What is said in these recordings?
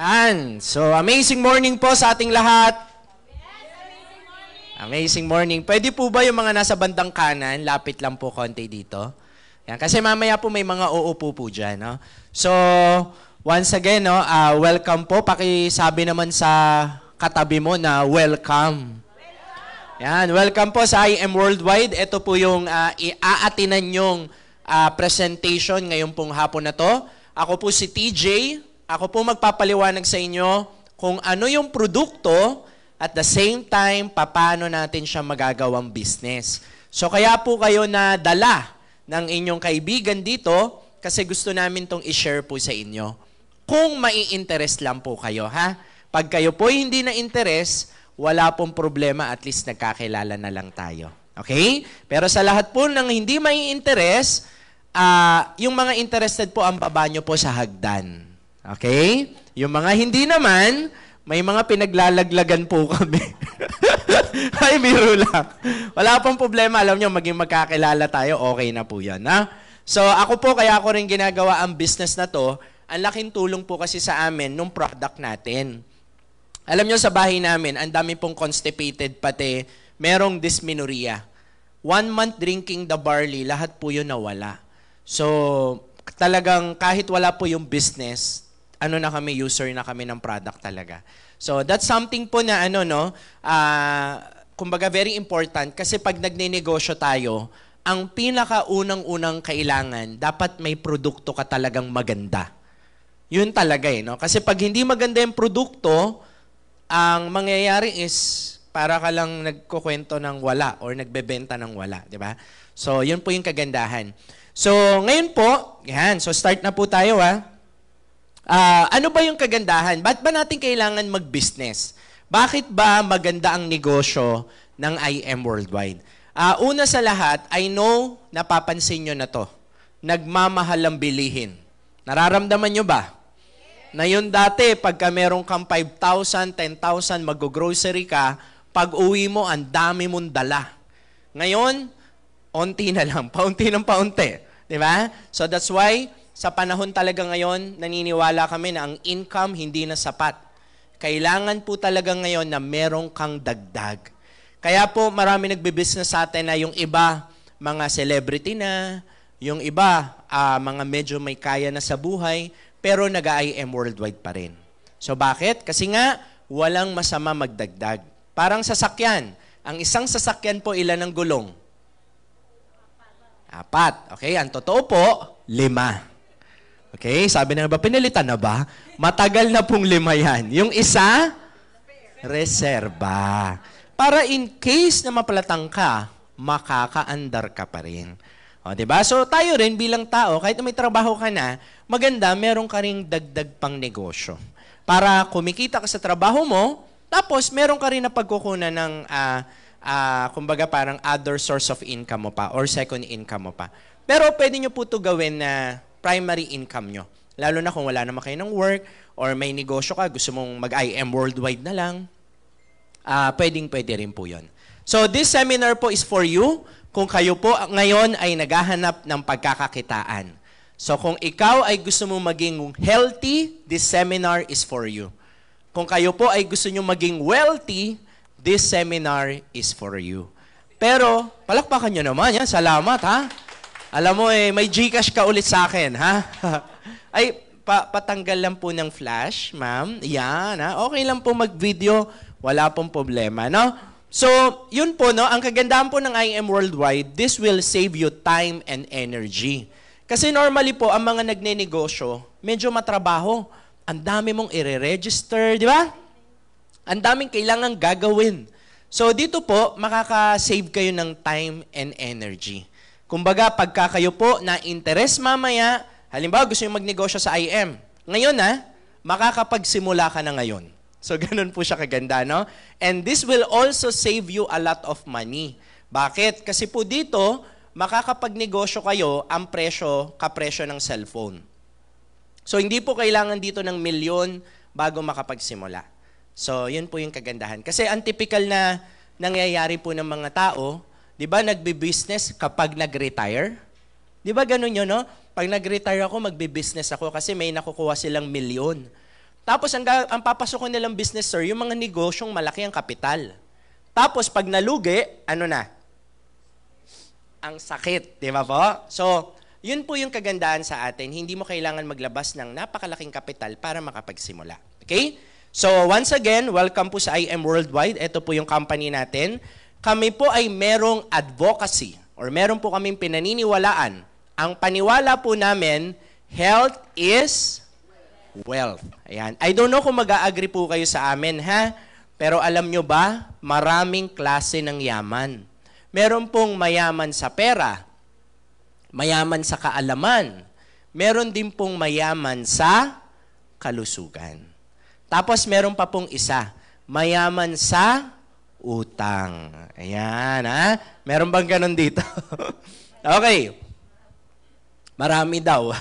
Yan. So, amazing morning po sa ating lahat. Amazing morning. Pwede po ba yung mga nasa bandang kanan, lapit lang po konti dito? Yan. Kasi mamaya po may mga uupo po dyan. No? So, once again, no, welcome po. Pakisabi naman sa katabi mo na welcome. Yan. Welcome po sa IM Worldwide. Ito po yung iaatinan yung presentation ngayong pong hapon na to. Ako po si TJ. Ako po magpapaliwanag sa inyo kung ano yung produkto at the same time, paano natin siya magagawang business. So kaya po kayo na dala ng inyong kaibigan dito kasi gusto namin tong i-share po sa inyo. Kung mai-interest lang po kayo, ha? Pag kayo po hindi na-interest, wala pong problema, at least nagkakilala na lang tayo. Okay? Pero sa lahat po ng hindi mai-interest, yung mga interested po, ang baba nyo po sa hagdan. Okay? Yung mga hindi naman, may mga pinaglalaglagan po kami. Ay, biro lang. Wala pong problema. Alam nyo, maging magkakilala tayo, okay na po yan. Ha? So, ako po, kaya ako rin ginagawa ang business na to. Ang laking tulong po kasi sa amin nung product natin. Alam nyo, sa bahay namin, ang dami pong constipated, pati merong dysmenorrhea. 1 month drinking the barley, lahat po yun nawala. So, talagang kahit wala po yung business, na kami, user na kami ng product talaga. So, that's something po na kumbaga very important kasi pag nagnenegosyo tayo, ang pinakaunang-unang kailangan, dapat may produkto ka talagang maganda. Yun talaga no? Kasi pag hindi maganda yung produkto, ang mangyayari is para ka lang nagkukwento ng wala or nagbebenta ng wala, di ba? So, yun po yung kagandahan. So, ngayon po, yan. So, start na po tayo, ano ba yung kagandahan? Ba't ba natin kailangan mag-business? Bakit ba maganda ang negosyo ng IM Worldwide? Una sa lahat, I know, napapansin nyo na to. Nagmamahal ang bilihin. Nararamdaman nyo ba? Na yun dati, pagka meron kang 5,000, 10,000, mag-grocery ka, pag uwi mo, ang dami mong dala. Ngayon, onti na lang, paunti ng paunti. Di ba? So that's why, sa panahon talaga ngayon, naniniwala kami na ang income hindi na sapat. Kailangan po talaga ngayon na merong kang dagdag. Kaya po marami nagbe-business sa atin na yung iba, mga celebrity na, yung iba, mga medyo may kaya na sa buhay, pero nag-IM worldwide pa rin. So bakit? Kasi nga, walang masama magdagdag. Parang sasakyan. Ang isang sasakyan po, ilan ang gulong? 4. Okay, ang totoo po, 5. Okay, sabi na ba, pinalitan na ba? Matagal na pong 5 yan. Yung isa, reserba. Para in case na mapalatang ka, makakaandar ka pa rin. O, diba? So, tayo rin bilang tao, kahit may trabaho ka na, maganda, meron ka ring dagdag pang negosyo. Para kumikita ka sa trabaho mo, tapos meron ka rin na pagkukunan ng, kumbaga parang other source of income mo pa or second income mo pa. Pero pwede nyo po ito gawin na primary income nyo. Lalo na kung wala naman kayo ng work or may negosyo ka, gusto mong mag-IM worldwide na lang, pwede rin po yun. So this seminar po is for you kung kayo po ngayon ay naghahanap ng pagkakakitaan. So kung ikaw ay gusto mong maging healthy, this seminar is for you. Kung kayo po ay gusto nyo maging wealthy, this seminar is for you. Pero, palakpakan nyo naman yan. Salamat, ha? Alam mo, may Gcash ka ulit sa akin, ha? Ay, patanggal lang po ng flash, ma'am. Yan, ha? Okay lang po mag-video. Wala pong problema, no? So, yun po, no? Ang kagandahan po ng IM Worldwide, this will save you time and energy. Kasi normally po, ang mga nagnenegosyo, medyo matrabaho. Ang dami mong i-register, di ba? Ang daming kailangang gagawin. So, dito po, makaka-save kayo ng time and energy. Kumbaga, pagka kayo po na interest mamaya, halimbawa gusto nyo magnegosyo sa IM. Ngayon makakapagsimula ka na ngayon. So, ganun po siya kaganda, no? And this will also save you a lot of money. Bakit? Kasi po dito, makakapagnegosyo kayo ang kapresyo ng cellphone. So, hindi po kailangan dito ng milyon bago makapagsimula. So, yun po yung kagandahan. Kasi ang typical na nangyayari po ng mga tao, di ba, nagbe-business kapag nag-retire? Di ba ganun yun, no? Pag nag-retire ako, magbe-business ako kasi may nakukuha silang milyon. Tapos ang papasukin nilang business, sir, yung mga negosyong malaki ang kapital. Tapos pag nalugi, ano na? Ang sakit, di ba po? So, yun po yung kagandahan sa atin. Hindi mo kailangan maglabas ng napakalaking kapital para makapagsimula. Okay? So, once again, welcome po sa IM Worldwide. Ito po yung company natin. Kami po ay merong advocacy or meron po kaming pinaniniwalaan. Ang paniwala po namin, health is wealth. Ayan. I don't know kung mag-a-agree po kayo sa amin, ha? Pero alam nyo ba, maraming klase ng yaman. Meron pong mayaman sa pera, mayaman sa kaalaman, meron din pong mayaman sa kalusugan. Tapos meron pa pong isa, mayaman sa utang. Ayan, ha? Meron bang ganun dito? Okay. Marami daw.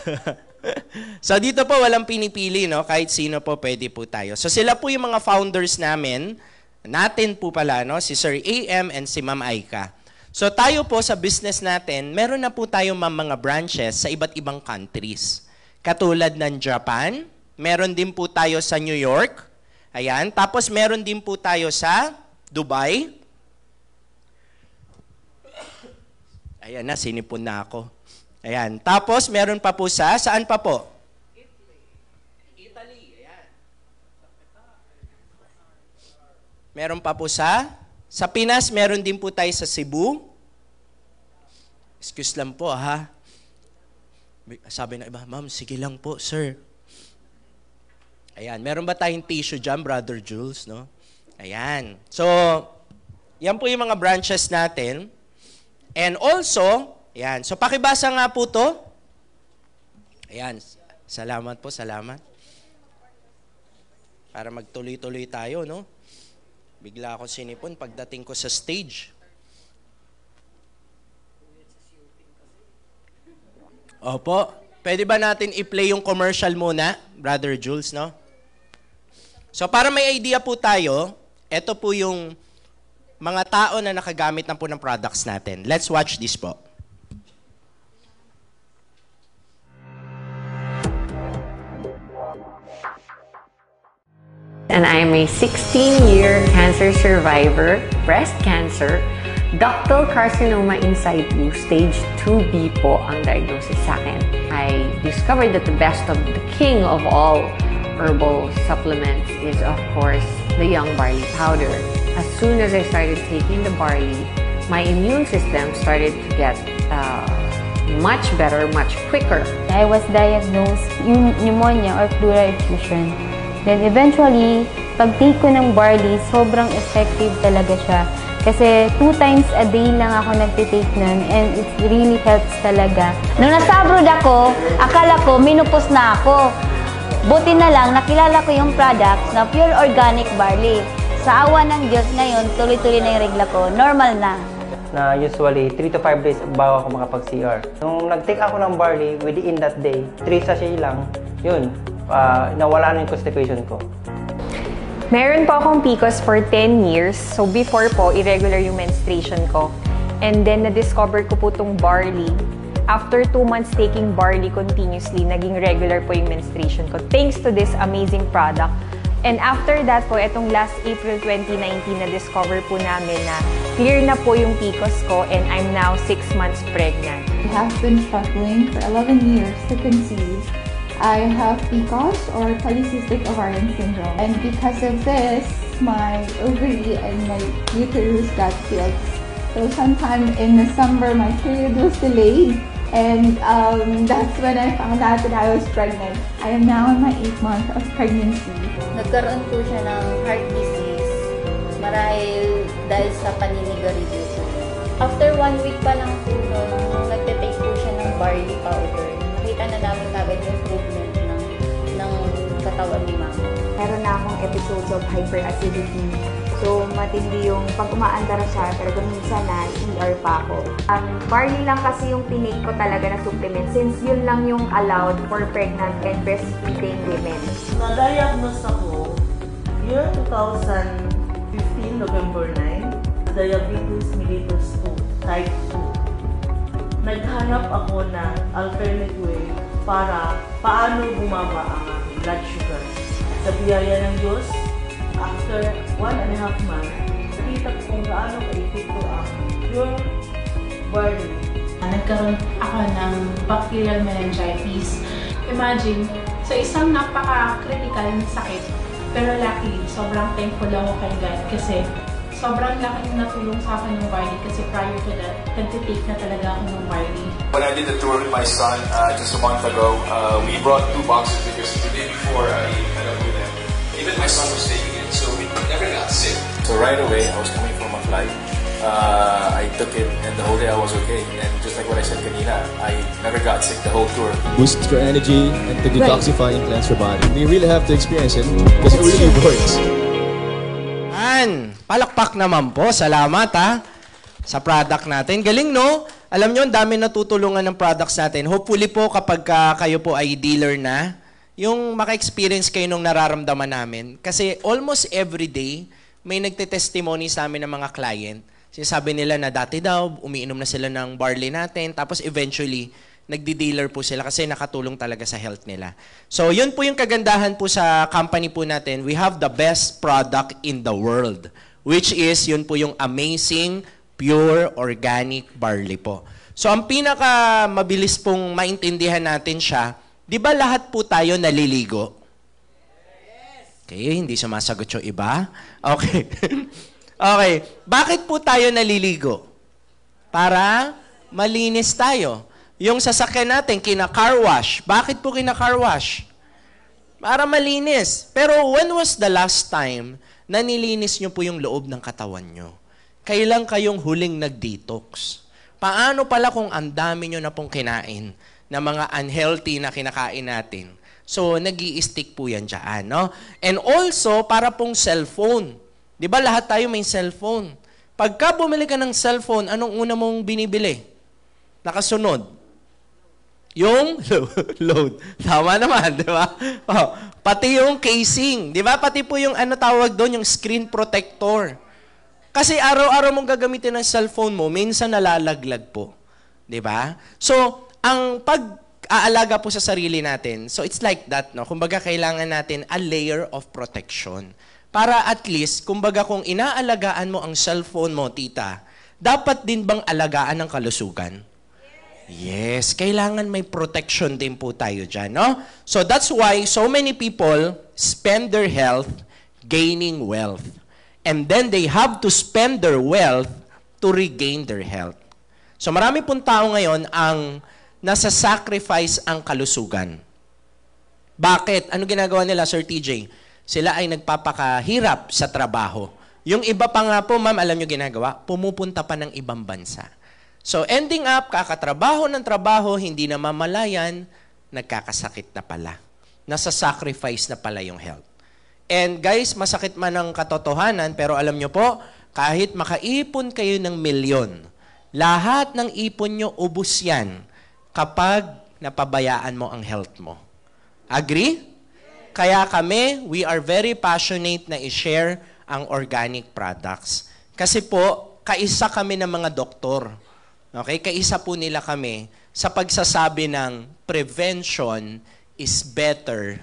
So dito po walang pinipili, no? Kahit sino po pwede po tayo. So sila po yung mga founders natin po pala, no? Si Sir AM and si Ma'am Aika. So tayo po sa business natin, meron na po tayong mga branches sa iba't ibang countries. Katulad ng Japan, meron din po tayo sa New York. Ayan, tapos meron din po tayo sa Dubai. Ayan na, sinipon na ako. Ayan. Tapos, meron pa po saan pa po? Italy. Ayan. Meron pa po sa Pinas, meron din po tayo sa Cebu. Excuse lang po, ha? Sabi ng iba, ma'am, sige lang po, sir. Ayan. Meron ba tayong tissue dyan, Brother Jules, no? Ayan. So, yan po yung mga branches natin. And also, ayan. So, pakibasa nga po to. Ayan. Salamat po, salamat. Para magtuloy-tuloy tayo, no? Bigla ako sinipon pagdating ko sa stage. Opo. Pwede ba natin i-play yung commercial muna, Brother Jules, no? So, para may idea po tayo, ito po yung mga tao na nakagamit na po ng products natin. Let's watch this po. And I'm a 16-year cancer survivor, breast cancer, ductal carcinoma in situ, stage 2B po ang diagnosis sa akin. I discovered that the best of the king of all herbal supplements is, of course, the young barley powder. As soon as I started taking the barley, my immune system started to get much better, much quicker. I was diagnosed pneumonia or pleural effusion. Then eventually, pag-take ko ng barley, sobrang effective talaga siya. Kasi 2 times a day lang ako nagtitake nun and it really helps talaga. Nung nasa abroad ako, akala ko minupos na ako. Buti na lang, nakilala ko yung product na pure organic barley. Sa awa ng Diyos ngayon, tuloy-tuloy na yung regla ko. Normal na. Na usually 3 to 5 days bago ako makapag-CR. Nung nag-take ako ng barley, within that day, 3 sachet lang, yun, nawala na yung constipation ko. Meron po akong PCOS for 10 years. So before po, irregular yung menstruation ko. And then na-discover ko po itong barley. After 2 months taking barley continuously, naging regular po yung menstruation ko. Thanks to this amazing product. And after that po, etong last April 2019, na-discover po namin na clear na po yung PCOS ko and I'm now 6 months pregnant. I have been struggling for 11 years to conceive. I have PCOS or polycystic ovarian syndrome. And because of this, my ovary and my uterus got filled. So sometime in December, my period was delayed. And that's when I found out that I was pregnant. I am now in my 8th month of pregnancy. Nagkaroon po siya ng heart disease marahil dahil sa paninigarilyo po. After 1 week pa lang po nung nagtitake po siya ng barley powder, nakita na namin kagad yung improvement ng katawan ni mama. Meron na akong episodes of hyperacidity. So, matindi yung pag umaandar siya, talaga minsan na ER pa ako. Barley lang kasi yung tinake ko talaga na supplement since yun lang yung allowed for pregnant and breastfeeding women. Na-diagnose ako year 2015, November 9, diabetes mellitus 2, type 2. Naghanap ako ng alternate way para paano bumaba ang aking blood sugar. Sa biyaya ng Diyos, after 1.5 months, nakita ko kung gaano ka-epekto ang pure barley. Nagkaroon ako ng bacterial meningitis. Imagine, sa isang napaka-critical na sakit, pero luckily, sobrang thankful ako kay God kasi sobrang laking natulong sa akin ng barley kasi prior to that, nagtitake na talaga ako ng barley. When I did the tour with my son just a month ago, we brought 2 boxes because the day before I met up with them, even my son was taking it, so we never got sick. So right away, I was coming from a flight. I took it and the whole day I was okay. And just like what I said kanina, I never got sick the whole tour. Boosts your energy and to detoxify and cleanse your body. You really have to experience it because it really works. Palakpak naman po. Salamat sa product natin. Galing, no? Alam nyo, ang dami natutulungan ng products natin. Hopefully po kapag kayo po ay dealer na, yung maka-experience kayo nung nararamdaman namin. Kasi almost every day, may nagte-testimony sa amin ng mga client. Sinasabi nila na dati daw, umiinom na sila ng barley natin, tapos eventually, nagdi-dealer po sila kasi nakatulong talaga sa health nila. So, yun po yung kagandahan po sa company po natin. We have the best product in the world, which is, yun po yung amazing, pure, organic barley po. So, ang pinaka mabilis pong maintindihan natin siya, di ba lahat po tayo naliligo? Okay, hindi sumasagot yung iba. Okay. Okay. Bakit po tayo naliligo? Para malinis tayo. Yung sasakyan natin, kina-car wash. Bakit po kina-car wash? Para malinis. Pero when was the last time na nilinis nyo po yung loob ng katawan nyo? Kailan kayong huling nag-detox? Paano pala kung ang dami nyo na pong kinain na mga unhealthy na kinakain natin? So, nag-i-stick po yan dyan, no? And also, para pong cellphone. Di ba lahat tayo may cellphone? Pagka bumili ka ng cellphone, anong una mong binibili? Nakasunod. Yung load. Tama naman, di ba? Oh, pati yung casing. Di ba? Pati po yung ano tawag doon, yung screen protector. Kasi araw-araw mong gagamitin ng cellphone mo, minsan nalalaglag po. Di ba? So, ang pag-aalaga po sa sarili natin, so it's like that, no? Kumbaga, kailangan natin a layer of protection. Para at least, kumbaga kung inaalagaan mo ang cellphone mo, tita, dapat din bang alagaan ang kalusugan? Yes, kailangan may protection din po tayo dyan, no? So that's why so many people spend their health gaining wealth. And then they have to spend their wealth to regain their health. So marami pong tao ngayon ang nasa-sacrifice ang kalusugan. Bakit? Ano ginagawa nila, Sir TJ? Sila ay nagpapakahirap sa trabaho. Yung iba pa nga po, ma'am, alam nyo ginagawa? Pumupunta pa ng ibang bansa. So, ending up, kakatrabaho ng trabaho, hindi na mamalayan, nagkakasakit na pala. Nasa-sacrifice na pala yung health. And guys, masakit man ang katotohanan, pero alam nyo po, kahit makaipon kayo ng milyon, lahat ng ipon nyo, ubus yan kapag napabayaan mo ang health mo. Agree? Kaya kami, we are very passionate na i-share ang organic products. Kasi po, kaisa kami ng mga doktor. Okay? Kaisa po nila kami sa pagsasabi ng prevention is better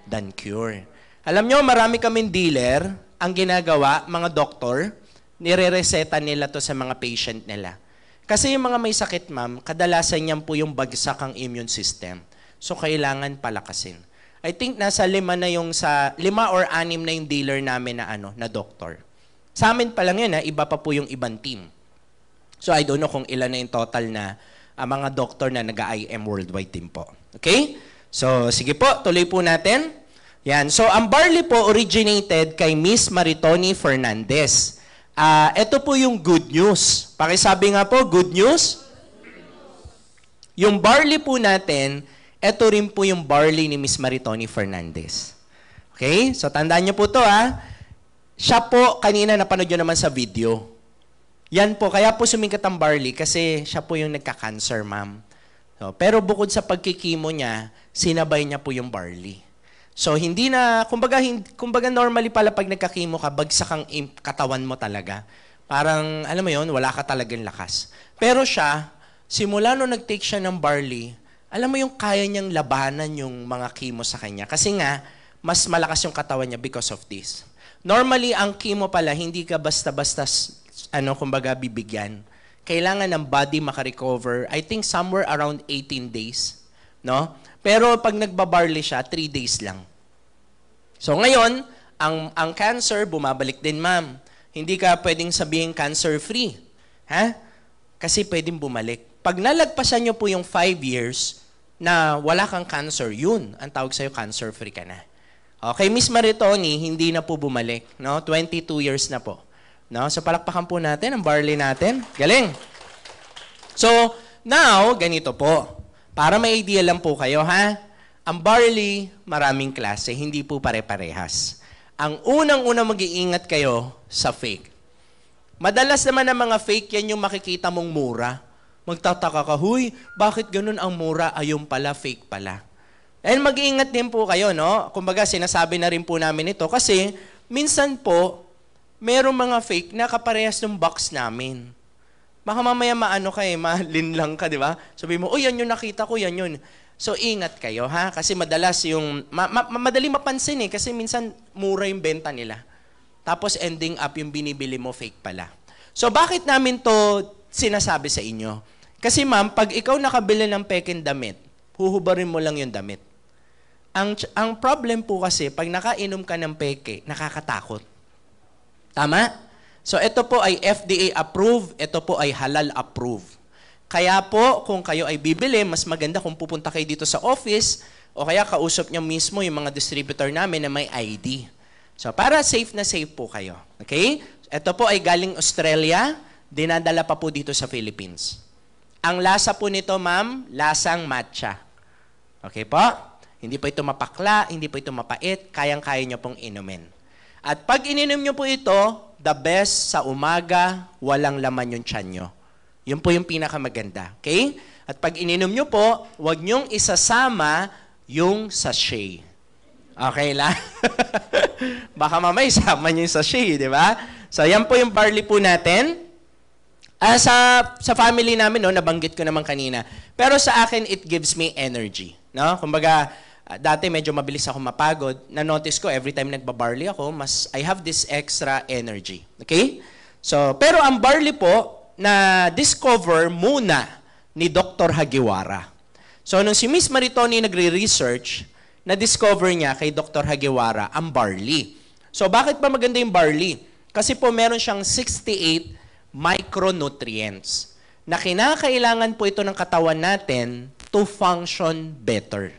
than cure. Alam nyo, marami kaming dealer, ang ginagawa, mga doktor, nire-reseta nila to sa mga patient nila. Kasi yung mga may sakit, ma'am, kadalasan niyan po yung bagsak ang immune system. So, kailangan palakasin. I think nasa 5 or 6 na yung dealer namin na doktor. Sa amin pa lang yun, iba pa po yung ibang team. So I don't know kung ilan na yung total na mga doktor na nag-IM worldwide team po. Okay? So sige po, tuloy po natin. Yan. So ang barley po originated kay Miss Maritoni Fernandez. Ito po yung good news. Pakisabi nga po, good news. Yung barley po natin, ito rin po yung barley ni Miss Maritoni Fernandez. Okay? So, tandaan niyo po to Siya po, kanina napanood nyo naman sa video. Yan po, kaya po sumikat ang barley kasi siya po yung nagka-cancer, ma'am. So, pero bukod sa pagkikimo niya, sinabay niya po yung barley. So, hindi na, kumbaga normally pala pag nagkakimo ka, bagsak ang katawan mo talaga. Parang, alam mo yon, wala ka talagang lakas. Pero siya, simula nung nag-take siya ng barley, alam mo yung kaya niyang labanan yung mga chemo sa kanya. Kasi nga, mas malakas yung katawan niya because of this. Normally, ang chemo pala, hindi ka basta-basta, kumbaga, bibigyan. Kailangan ng body makarecover, I think somewhere around 18 days. No? Pero pag nagbabarley siya, 3 days lang. So ngayon, ang cancer, bumabalik din, ma'am. Hindi ka pwedeng sabihin cancer-free. Ha? Kasi pwedeng bumalik. Pag nalagpasan nyo po yung 5 years na wala kang cancer, yun, ang tawag sa'yo, cancer-free ka na. Okay, Miss Maritoni, hindi na po bumalik. No? 22 years na po. No? So palakpakan po natin ang barley natin. Galing! So, now, ganito po. Para may idea lang po kayo, ha? Ang barley, maraming klase, hindi po pare-parehas. Ang unang-unang mag-iingat kayo sa fake. Madalas naman ang mga fake, yan yung makikita mong mura. Magtataka ka, huy, bakit ganun ang mura? Ayun pala, fake pala. And mag-iingat din po kayo, no? Kumbaga, sinasabi na rin po namin ito kasi minsan po, merong mga fake na kaparehas ng box namin. Baka mamaya malin lang ka, di ba? Sabi mo, yan yung nakita ko, yan yun. So, ingat kayo, ha? Kasi madalas yung, madali mapansin kasi minsan mura yung benta nila. Tapos ending up yung binibili mo, fake pala. So, bakit namin to sinasabi sa inyo? Kasi ma'am, pag ikaw nakabili ng peking damit, huhubarin mo lang yung damit. Ang problem po kasi, pag nakainom ka ng peke, nakakatakot. Tama? So, ito po ay FDA approved, ito po ay halal approved. Kaya po, kung kayo ay bibili, mas maganda kung pupunta kayo dito sa office o kaya kausap nyo mismo yung mga distributor namin na may ID. So, para safe na safe po kayo. Okay? Ito po ay galing Australia, dinadala pa po dito sa Philippines. Ang lasa po nito, ma'am, lasang matcha. Okay po? Hindi po ito mapakla, hindi po ito mapait, kayang-kaya nyo pong inumin. At pag ininom nyo po ito, the best sa umaga, walang laman yung tiyan nyo. Yun po yung pinakamaganda. Okay? At pag ininom nyo po, huwag nyong isasama yung sachet. Okay lang? Baka mamay isama nyo yung sachet, di ba? So, yan po yung barley po natin. Sa family namin, no, nabanggit ko naman kanina. Pero sa akin, it gives me energy. No? Kumbaga, dati medyo mabilis ako mapagod. Na-notice ko, every time nagbabarley ako, I have this extra energy. Okay? So, pero ang barley po, na-discover muna ni Dr. Hagiwara. So, nung si Miss Maritoni nagre-research, na-discover niya kay Dr. Hagiwara ang barley. So, bakit ba maganda yung barley? Kasi po meron siyang 68 micronutrients na kinakailangan po ito ng katawan natin to function better.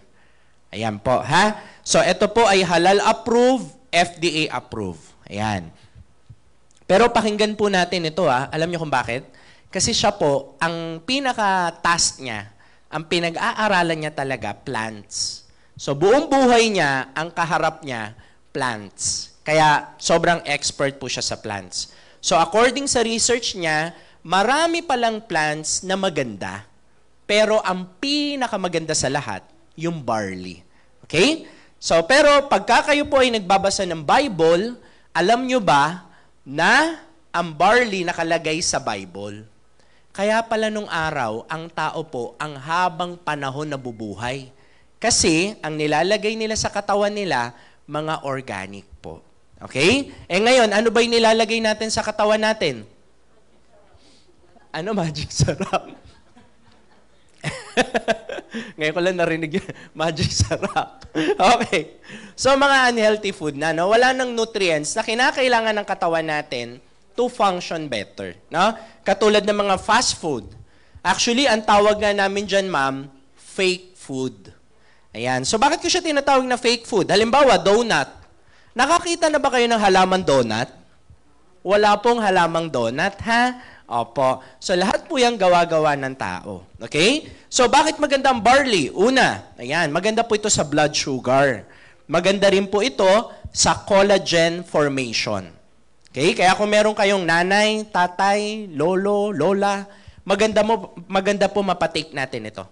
Ayan po, ha? So, ito po ay halal approved, FDA approved. Ayan. Pero pakinggan po natin ito, ha? Alam niyo kung bakit? Kasi siya po, ang pinaka-task niya, ang pinag-aaralan niya talaga, plants. So, buong buhay niya, ang kaharap niya, plants. Kaya, sobrang expert po siya sa plants. So, according sa research niya, marami palang plants na maganda. Pero, ang pinakamaganda sa lahat, yung barley. Okay? So, pero pagka kayo po ay nagbabasa ng Bible, alam nyo ba na ang barley nakalagay sa Bible? Kaya pala nung araw, ang tao po, ang habang panahon nabubuhay. Kasi, ang nilalagay nila sa katawan nila, mga organic po. Okay? Ngayon, ano ba yung nilalagay natin sa katawan natin? Ano? Magic sarap. Ngayon ko lang narinig yun. Magic sarap. Okay. So, mga unhealthy food na, no? Wala ng nutrients na kinakailangan ng katawan natin to function better. No? Katulad ng mga fast food. Actually, ang tawag nga namin dyan, ma'am, fake food. Ayan. So, bakit ko siya tinatawag na fake food? Halimbawa, donut. Nakakita na ba kayo ng halaman donut? Wala pong halamang donut, ha? Opo. So, lahat po yung gawa-gawa ng tao. Okay? So, bakit maganda ang barley? Una, ayan, maganda po ito sa blood sugar. Maganda rin po ito sa collagen formation. Okay? Kaya kung meron kayong nanay, tatay, lolo, lola, maganda po mapatake natin ito.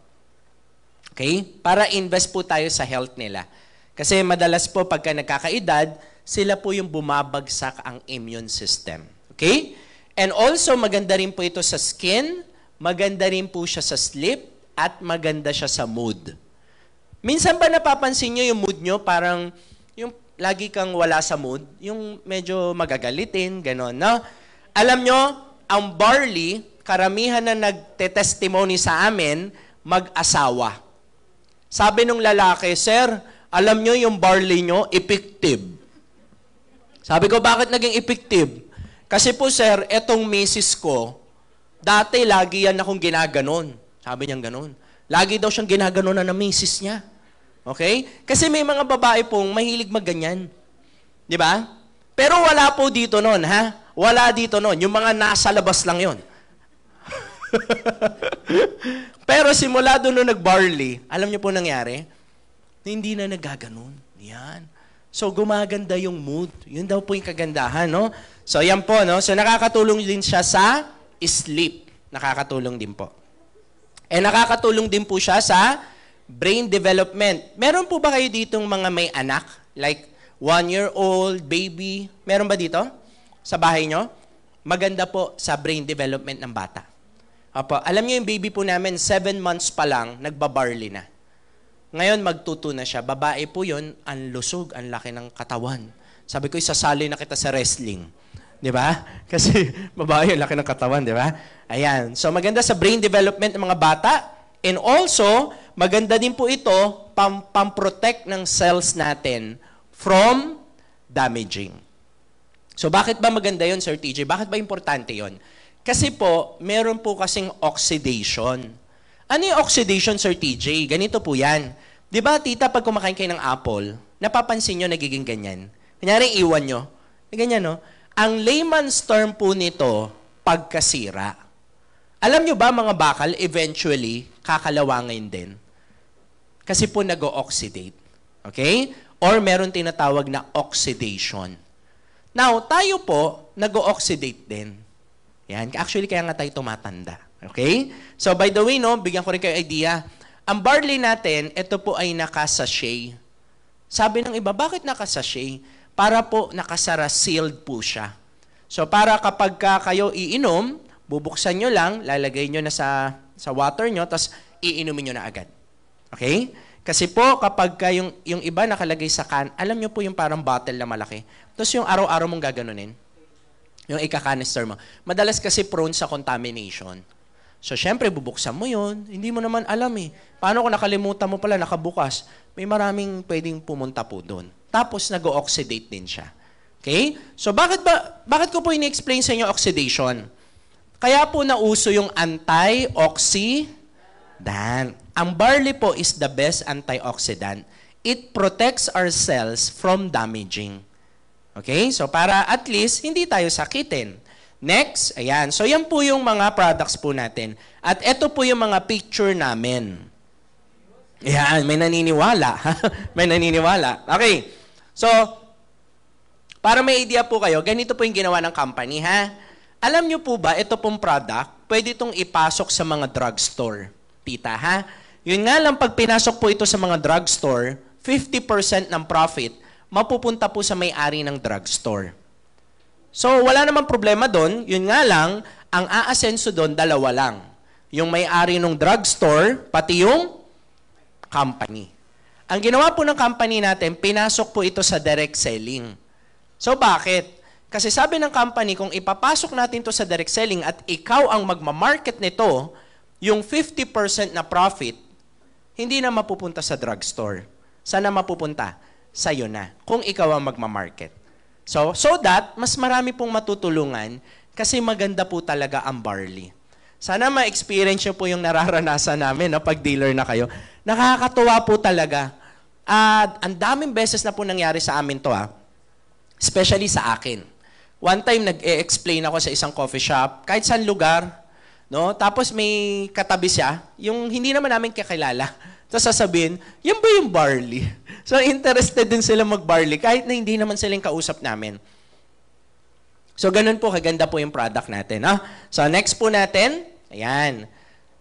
Okay? Para invest po tayo sa health nila. Kasi madalas po pagka nagkakaedad, sila po yung bumabagsak ang immune system. Okay? And also, maganda rin po ito sa skin, maganda rin po siya sa sleep, at maganda siya sa mood. Minsan ba napapansin nyo yung mood nyo parang Yung lagi kang wala sa mood, yung medyo magagalitin, gano'n, no? Alam nyo, ang barley, karamihan na nagte-testimony sa amin, mag-asawa. Sabi nung lalaki, Sir, alam nyo yung barley nyo, effective. Sabi ko, bakit naging effective? Kasi po, sir, etong misis ko, dati lagi yan akong ginaganon. Sabi niya ganon. Lagi daw siyang ginaganon na misis niya. Okay? Kasi may mga babae pong mahilig magganyan. Di ba? Pero wala po dito nun, ha? Wala dito nun. Yung mga nasa labas lang yon. Pero simula doon nung nag-barley, alam niyo po nangyari? Hindi na nagaganon. Yan. So, gumaganda yung mood. Yun daw po yung kagandahan, no? So, yan po, no? So, nakakatulong din siya sa sleep. Nakakatulong din po. Nakakatulong din po siya sa brain development. Meron po ba kayo ditong mga may anak? Like, 1-year-old, baby? Meron ba dito? Sa bahay nyo? Maganda po sa brain development ng bata. Opo, alam niyo yung baby po namin, 7 months pa lang, nagbabarley na. Ngayon, magtuto na siya. Babae po yun, ang lusog, ang laki ng katawan. Sabi ko, isasali na kita sa wrestling. Di ba? Kasi babae, ang laki ng katawan, di ba? Ayan. So, maganda sa brain development ng mga bata. And also, maganda din po ito, pam-protect ng cells natin from damaging. So, bakit ba maganda yun, Sir TJ? Bakit ba importante yun? Kasi po, meron po kasing oxidation. Ano yung oxidation, Sir TJ? Ganito po yan. Di ba, tita, pag kumakain kayo ng apple, napapansin nyo nagiging ganyan? Kunyari, iwan nyo. Ganyan, no? Ang layman's term po nito, pagkasira. Alam nyo ba, mga bakal, eventually, kakalawangin din. Kasi po nag-o-oxidate. Okay? Or meron tinatawag na oxidation. Now, tayo po, nag-o-oxidate din. Yan. Actually, kaya nga tayo tumatanda. Okay? So, by the way, no, bigyan ko rin kayo idea. Ang barley natin, ito po ay naka-sachet. Sabi ng iba, bakit naka-sachet? Para po nakasara, sealed po siya. So, para kapag kayo iinom, bubuksan nyo lang, lalagay nyo na sa water nyo, tapos iinumin nyo na agad. Okay? Kasi po, kapag yung iba nakalagay sa can, alam nyo po yung parang bottle na malaki. Tapos yung araw-araw mong gaganunin, yung ika-canister mo. Madalas kasi prone sa contamination. So, syempre, bubuksan mo yun. Hindi mo naman alam eh. Paano kung nakalimutan mo pala, nakabukas? May maraming pwedeng pumunta po doon. Tapos, nag-oxidate din siya. Okay? So, bakit ko po ini-explain sa inyo oxidation? Kaya po nauso yung antioxidant. Ang barley po is the best antioxidant. It protects our cells from damaging. Okay? So, para at least, hindi tayo sakitin. Next, ayan. So, yan po yung mga products po natin. At ito po yung mga picture namin. Ayan, may naniniwala. May naniniwala. Okay. So, para may idea po kayo, ganito po yung ginawa ng company, ha? Alam nyo po ba, ito pong product, pwede itong ipasok sa mga drugstore. Tita, ha? Yun nga lang, pag pinasok po ito sa mga drugstore, 50% ng profit, mapupunta po sa may-ari ng drugstore. So, wala namang problema doon. Yun nga lang, ang aasenso doon, dalawa lang. Yung may-ari ng drugstore, pati yung company. Ang ginawa po ng company natin, pinasok po ito sa direct selling. So, bakit? Kasi sabi ng company, kung ipapasok natin ito sa direct selling at ikaw ang magmamarket nito, yung 50% na profit, hindi na mapupunta sa drugstore. Saan na mapupunta? Sa'yo na, kung ikaw ang magmamarket. So that, mas marami pong matutulungan kasi maganda po talaga ang barley. Sana ma-experience nyo po yung nararanasan namin no, pag dealer na kayo. Nakakatuwa po talaga. At ang daming beses na po nangyari sa amin to, especially sa akin. One time, nag-e-explain ako sa isang coffee shop, kahit saan lugar, no? Tapos may katabi siya, yung hindi naman namin kakilala. Tapos sasabihin, yan ba yung barley? So, interested din sila mag-barley, kahit na hindi naman silang kausap namin. So, ganun po, kaganda po yung product natin. So, next po natin, ayan.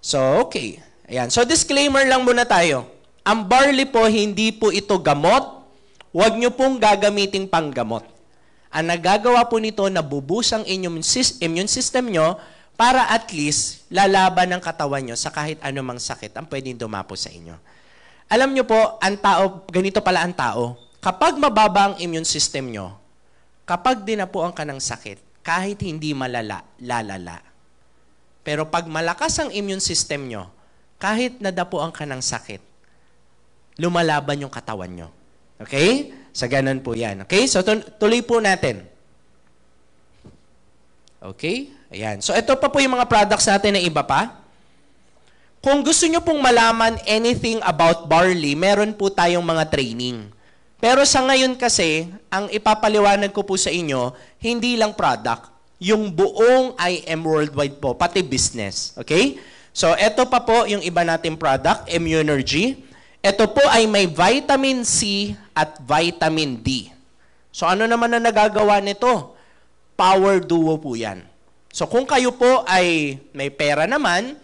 So, okay. Ayan. So, disclaimer lang muna tayo. Ang barley po, hindi po ito gamot. Huwag nyo pong gagamiting panggamot. Ang nagagawa po nito, nabubuhos ang immune system nyo para at least lalaban ng katawan nyo sa kahit anumang sakit ang pwedeng dumapo sa inyo. Alam nyo po, ang tao, ganito pala ang tao. Kapag mababa ang immune system nyo, kapag dinapuan ka ng sakit, kahit hindi malala, lalala. Pero pag malakas ang immune system nyo, kahit nadapuan ka ng sakit, lumalaban yung katawan nyo. Okay? Sa ganun po yan. Okay? So, tuloy po natin. Okay? Ayan. So, ito pa po yung mga products natin na iba pa. Kung gusto nyo pong malaman anything about barley, meron po tayong mga training. Pero sa ngayon kasi, ang ipapaliwanag ko po sa inyo, hindi lang product. Yung buong IM Worldwide po, pati business. Okay? So, ito pa po yung iba nating product, Immunergy. Ito po ay may vitamin C at vitamin D. So, ano naman na nagagawa nito? Power duo po yan. So, kung kayo po ay may pera naman,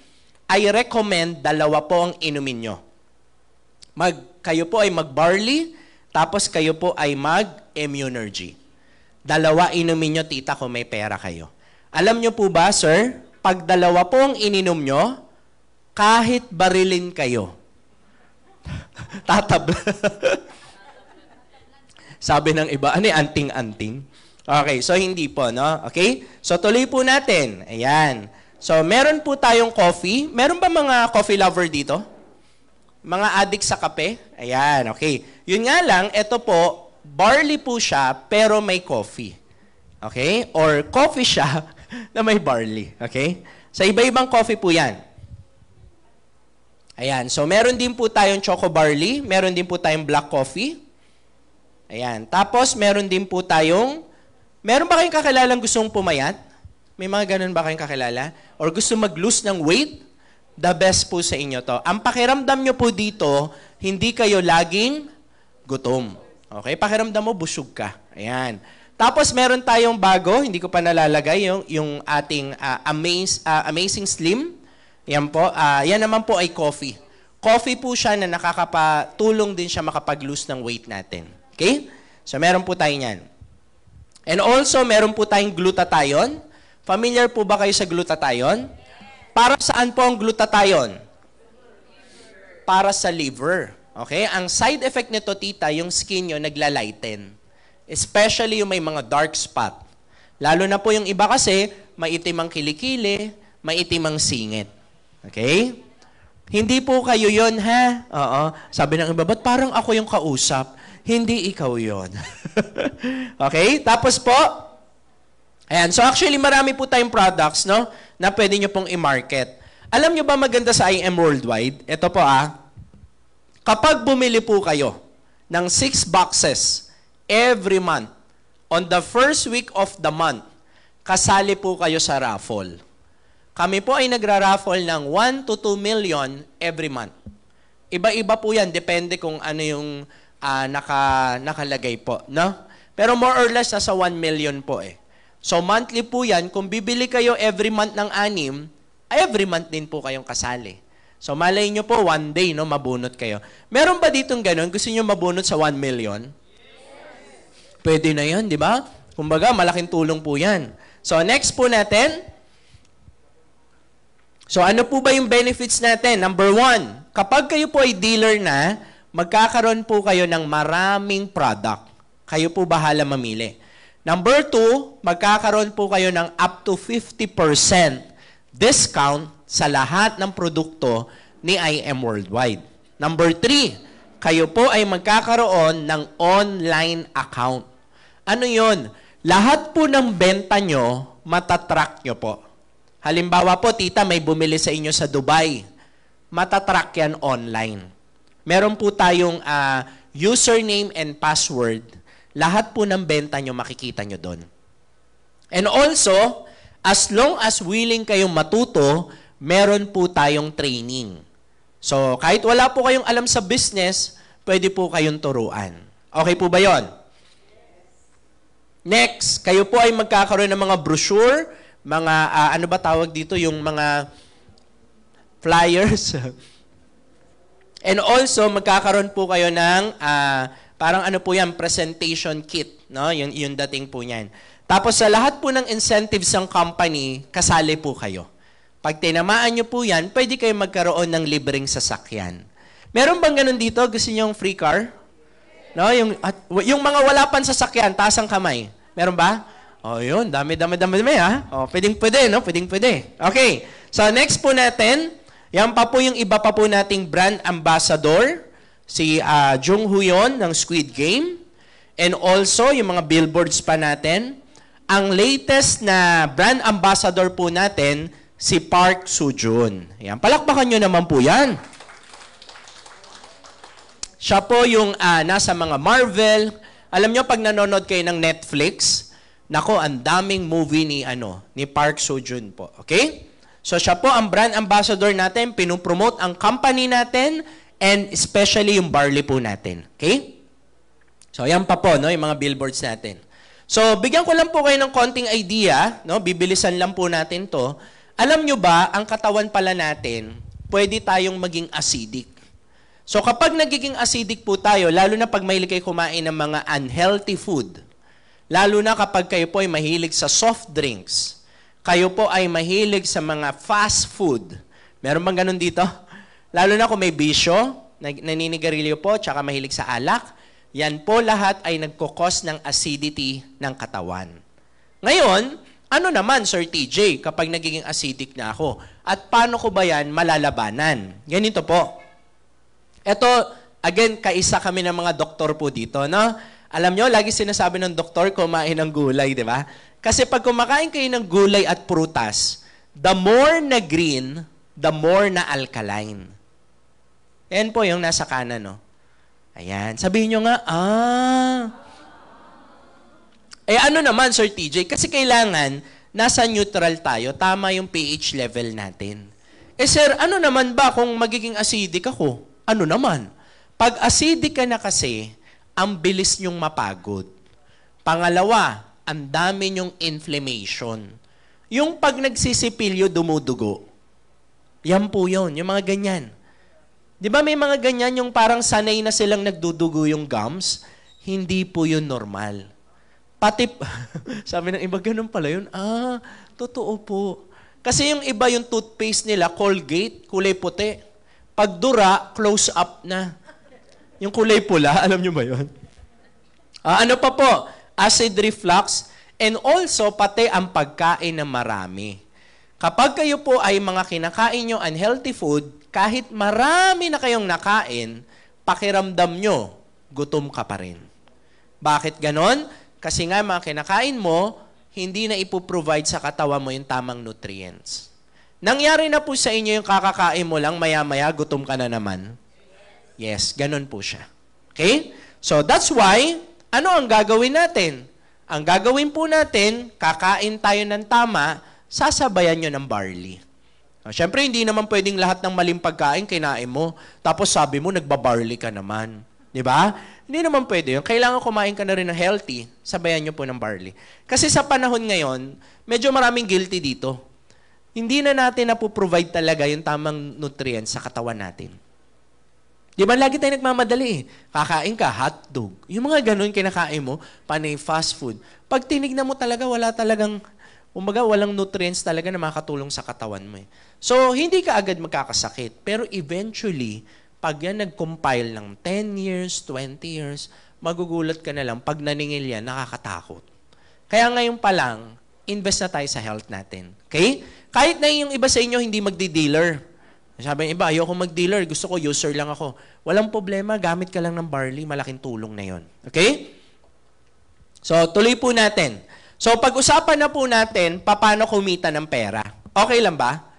I recommend dalawa po ang inumin nyo. Kayo po ay mag-barley, tapos kayo po ay mag-Immunergy. Dalawa inumin nyo, tita, kung may pera kayo. Alam nyo po ba, sir, pag dalawa po ang ininom nyo, kahit barilin kayo, tatabla. Sabi ng iba, ano anting-anting? Okay, so hindi po, no? Okay? So tuloy po natin. Ayan. So meron po tayong coffee. Meron ba mga coffee lover dito? Mga addict sa kape? Ayan, okay. Yun nga lang, ito po, barley po siya, pero may coffee. Okay? Or coffee siya na may barley. Okay? Sa iba-ibang coffee po yan. Ayan. So, meron din po tayong choco barley. Meron din po tayong black coffee. Ayan. Tapos, meron din po tayong... Meron ba kayong kakilalang gustong pumayat? May mga ganun ba kayong kakilala? Or gusto mag-lose ng weight? The best po sa inyo to. Ang pakiramdam nyo po dito, hindi kayo laging gutom. Okay? Pakiramdam mo, busog ka. Ayan. Tapos, meron tayong bago. Hindi ko pa nalalagay yung ating Amazing Slim. Yan po. Yan naman po ay coffee. Coffee po siya na nakakapatulong din siya makapag-lose ng weight natin. Okay? So, meron po tayo yan. And also, meron po tayong glutathione. Familiar po ba kayo sa glutathione? Para saan po ang glutathione? Para sa liver. Okay? Ang side effect nito, tita, yung skin nyo naglalighten. Especially yung may mga dark spot. Lalo na po yung iba kasi, maitim ang kilikili, maitim ang singit. Okay? Hindi po kayo yon ha? Oo. Sabi ng iba, ba't parang ako yung kausap? Hindi ikaw yon. Okay? Tapos po, ayan. So actually, marami po tayong products, no? Na pwede nyo pong i-market. Alam nyo ba maganda sa IM Worldwide? Ito po kapag bumili po kayo ng 6 boxes every month, on the first week of the month, kasali po kayo sa raffle. Kami po ay nagra-raffle ng 1 to 2 million every month. Iba-iba po yan, depende kung ano yung nakalagay po. No? Pero more or less, nasa 1 million po eh. So monthly po yan, kung bibili kayo every month ng 6, every month din po kayong kasali. So malay nyo po, one day, no, mabunot kayo. Meron ba ditong ganun? Gusto nyo mabunot sa 1 million? Pwede na yan, di ba? Kumbaga, malaking tulong po yan. So next po natin, so ano po ba yung benefits natin? Number 1, kapag kayo po ay dealer na, magkakaroon po kayo ng maraming product. Kayo po bahala mamili. Number 2, magkakaroon po kayo ng up to 50% discount sa lahat ng produkto ni IM Worldwide. Number 3, kayo po ay magkakaroon ng online account. Ano yon? Lahat po ng benta nyo, matatrack nyo po. Halimbawa po, tita, may bumili sa inyo sa Dubai. Matatrack yan online. Meron po tayong username and password. Lahat po ng benta nyo, makikita nyo doon. And also, as long as willing kayong matuto, meron po tayong training. So, kahit wala po kayong alam sa business, pwede po kayong turuan. Okay po ba yon? Next, kayo po ay magkakaroon ng mga brochure, mga, ano ba tawag dito, yung mga flyers. And also, magkakaroon po kayo ng, parang ano po yan, presentation kit. No? Yung dating po niyan. Tapos sa lahat po ng incentives ng company, kasali po kayo. Pag tinamaan nyo po yan, pwede kayo magkaroon ng libreng sasakyan. Meron bang ganun dito? Gusto nyo yung free car? No, yung mga wala pang sasakyan, taas ang kamay. Meron ba? Oh, yun. Dami, ha? Oh, pwede, no? Pwede. Okay. So, next po natin, yan pa po yung iba pa po nating brand ambassador. Si Jung Huyon ng Squid Game. And also, yung mga billboards pa natin. Ang latest na brand ambassador po natin, si Park Soo-joon. Yan. Palakpakan nyo naman po yan. Siya po yung nasa mga Marvel. Alam nyo, pag nanonood kayo ng Netflix, nako, ang daming movie ni Park Soo-joon po. Okay? So, siya po ang brand ambassador natin. Pinupromote ang company natin and especially yung barley po natin. Okay? So, yan pa po, no, yung mga billboards natin. So, bigyan ko lang po kayo ng konting idea, no? Bibilisan lang po natin to. Alam nyo ba, ang katawan pala natin, pwede tayong maging acidic. So, kapag nagiging acidic po tayo, lalo na pag mahilig kayo kumain ng mga unhealthy food, lalo na kapag kayo po ay mahilig sa soft drinks, kayo po ay mahilig sa mga fast food. Meron bang ganun dito? Lalo na kung may bisyo, naninigarilyo po, tsaka mahilig sa alak, yan po lahat ay nagkukos ng acidity ng katawan. Ngayon, ano naman, Sir TJ, kapag nagiging acidic na ako? At paano ko ba yan malalabanan? Ganito po. Ito, again, kaisa kami ng mga doktor po dito, no? Alam nyo, lagi sinasabi ng doktor, kumain ng gulay, di ba? Kasi pag kumakain kayo ng gulay at prutas, the more na green, the more na alkaline. Yan po yung nasa kanan, no? Ayan. Sabihin nyo nga, ano naman, Sir TJ? Kasi kailangan, nasa neutral tayo, tama yung pH level natin. Sir, ano naman ba kung magiging acidic ako? Ano naman? Pag acidic ka na kasi, ang bilis nyong mapagod. Pangalawa, ang dami nyong inflammation. Yung pag nagsisipilyo, dumudugo. Yan po yun, yung mga ganyan. Di ba may mga ganyan yung parang sanay na silang nagdudugo yung gums? Hindi po yun normal. Pati, sabi ng iba, ganun pala yun. Totoo po. Kasi yung iba yung toothpaste nila, Colgate, kulay puti. Pag dura, close up na. Yung kulay pula, alam nyo ba yun? Ano pa po? Acid reflux, and also pati ang pagkain na marami. Kapag kayo po ay mga kinakain nyo unhealthy food, kahit marami na kayong nakain, pakiramdam nyo, gutom ka pa rin. Bakit ganon? Kasi nga mga kinakain mo, hindi na ipoprovide sa katawan mo yung tamang nutrients. Nangyari na po sa inyo yung kakakain mo lang, maya-maya, gutom ka na naman. Yes, ganon po siya. Okay? So that's why, ano ang gagawin natin? Ang gagawin po natin, kakain tayo ng tama, sasabayan nyo ng barley. Siyempre, hindi naman pwedeng lahat ng maling pagkain kinain mo, tapos sabi mo, nagbabarley ka naman. Di ba? Hindi naman pwede yun. Kailangan kumain ka na rin ng healthy, sabayan nyo po ng barley. Kasi sa panahon ngayon, medyo maraming guilty dito. Hindi na natin napoprovide talaga yung tamang nutrients sa katawan natin. Di ba, lagi tayo nagmamadali eh. Kakain ka, hotdog. Yung mga ganun kinakain mo, panay fast food. Pag tinignan mo talaga, wala talagang, walang nutrients talaga na makakatulong sa katawan mo eh. So, hindi ka agad magkakasakit. Pero eventually, pag yan nag-compile ng 10 years, 20 years, magugulat ka na lang. Pag naningil yan, nakakatakot. Kaya ngayon pa lang, invest na tayo sa health natin. Okay? Kahit na yung iba sa inyo hindi magdi-dealer. Sabi ng iba, ayoko mag-dealer, gusto ko user lang ako. Walang problema, gamit ka lang ng barley, malaking tulong na yon. Okay? So, tuloy po natin. So, pag-usapan na po natin, paano kumita ng pera. Okay lang ba?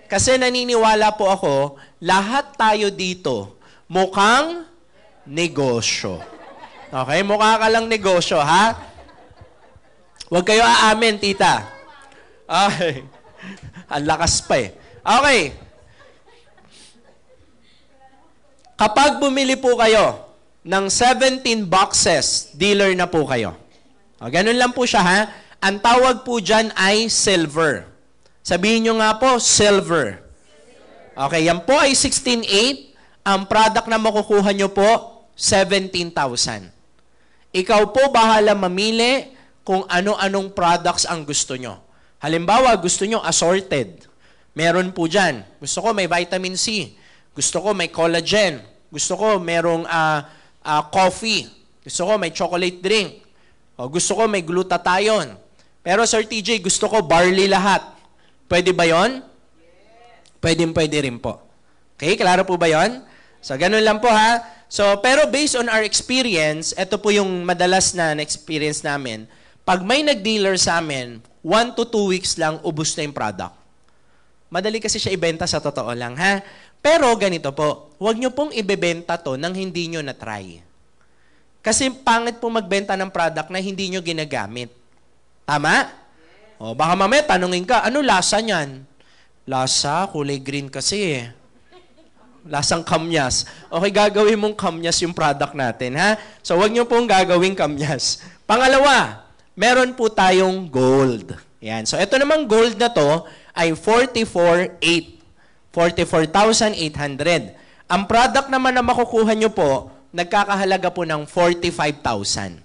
Kasi naniniwala po ako, lahat tayo dito, mukhang negosyo. Okay? Mukha ka lang negosyo, ha? Huwag kayo aamin, tita. Okay. Ang lakas pa eh. Okay. Kapag bumili po kayo ng 17 boxes, dealer na po kayo. O, ganun lang po siya, ha? Ang tawag po dyan ay silver. Sabihin nyo nga po, silver. Okay, yan po ay 16,800. Ang product na makukuha nyo po, 17,000. Ikaw po bahala mamili kung ano-anong products ang gusto nyo. Halimbawa, gusto nyo assorted. Meron po dyan. Gusto ko may vitamin C. Gusto ko may collagen. Gusto ko merong coffee. Gusto ko may chocolate drink. O gusto ko may glutathione. Pero Sir TJ, gusto ko barley lahat. Pwede ba yon? Pwede rin po. Okay, klaro po ba yon? So, ganun lang po ha. So, pero based on our experience, ito po yung madalas na experience namin. Pag may nag-dealer sa amin, 1 to 2 weeks lang, ubos na yung product. Madali kasi siya ibenta sa totoo lang, ha? Pero ganito po, huwag nyo pong ibebenta to nang hindi nyo na-try. Kasi pangit po magbenta ng product na hindi nyo ginagamit. Tama? O, baka mamaya tanungin ka, ano lasa niyan? Lasa, kulay green kasi eh. Lasang kamyas. Okay, gagawin mong kamyas yung product natin, ha? So, huwag nyo pong gagawing kamyas. Pangalawa, meron po tayong gold. Yan. So, ito namang gold na to ay 44,800. Ang product naman na makukuha nyo po, nagkakahalaga po ng 45,000.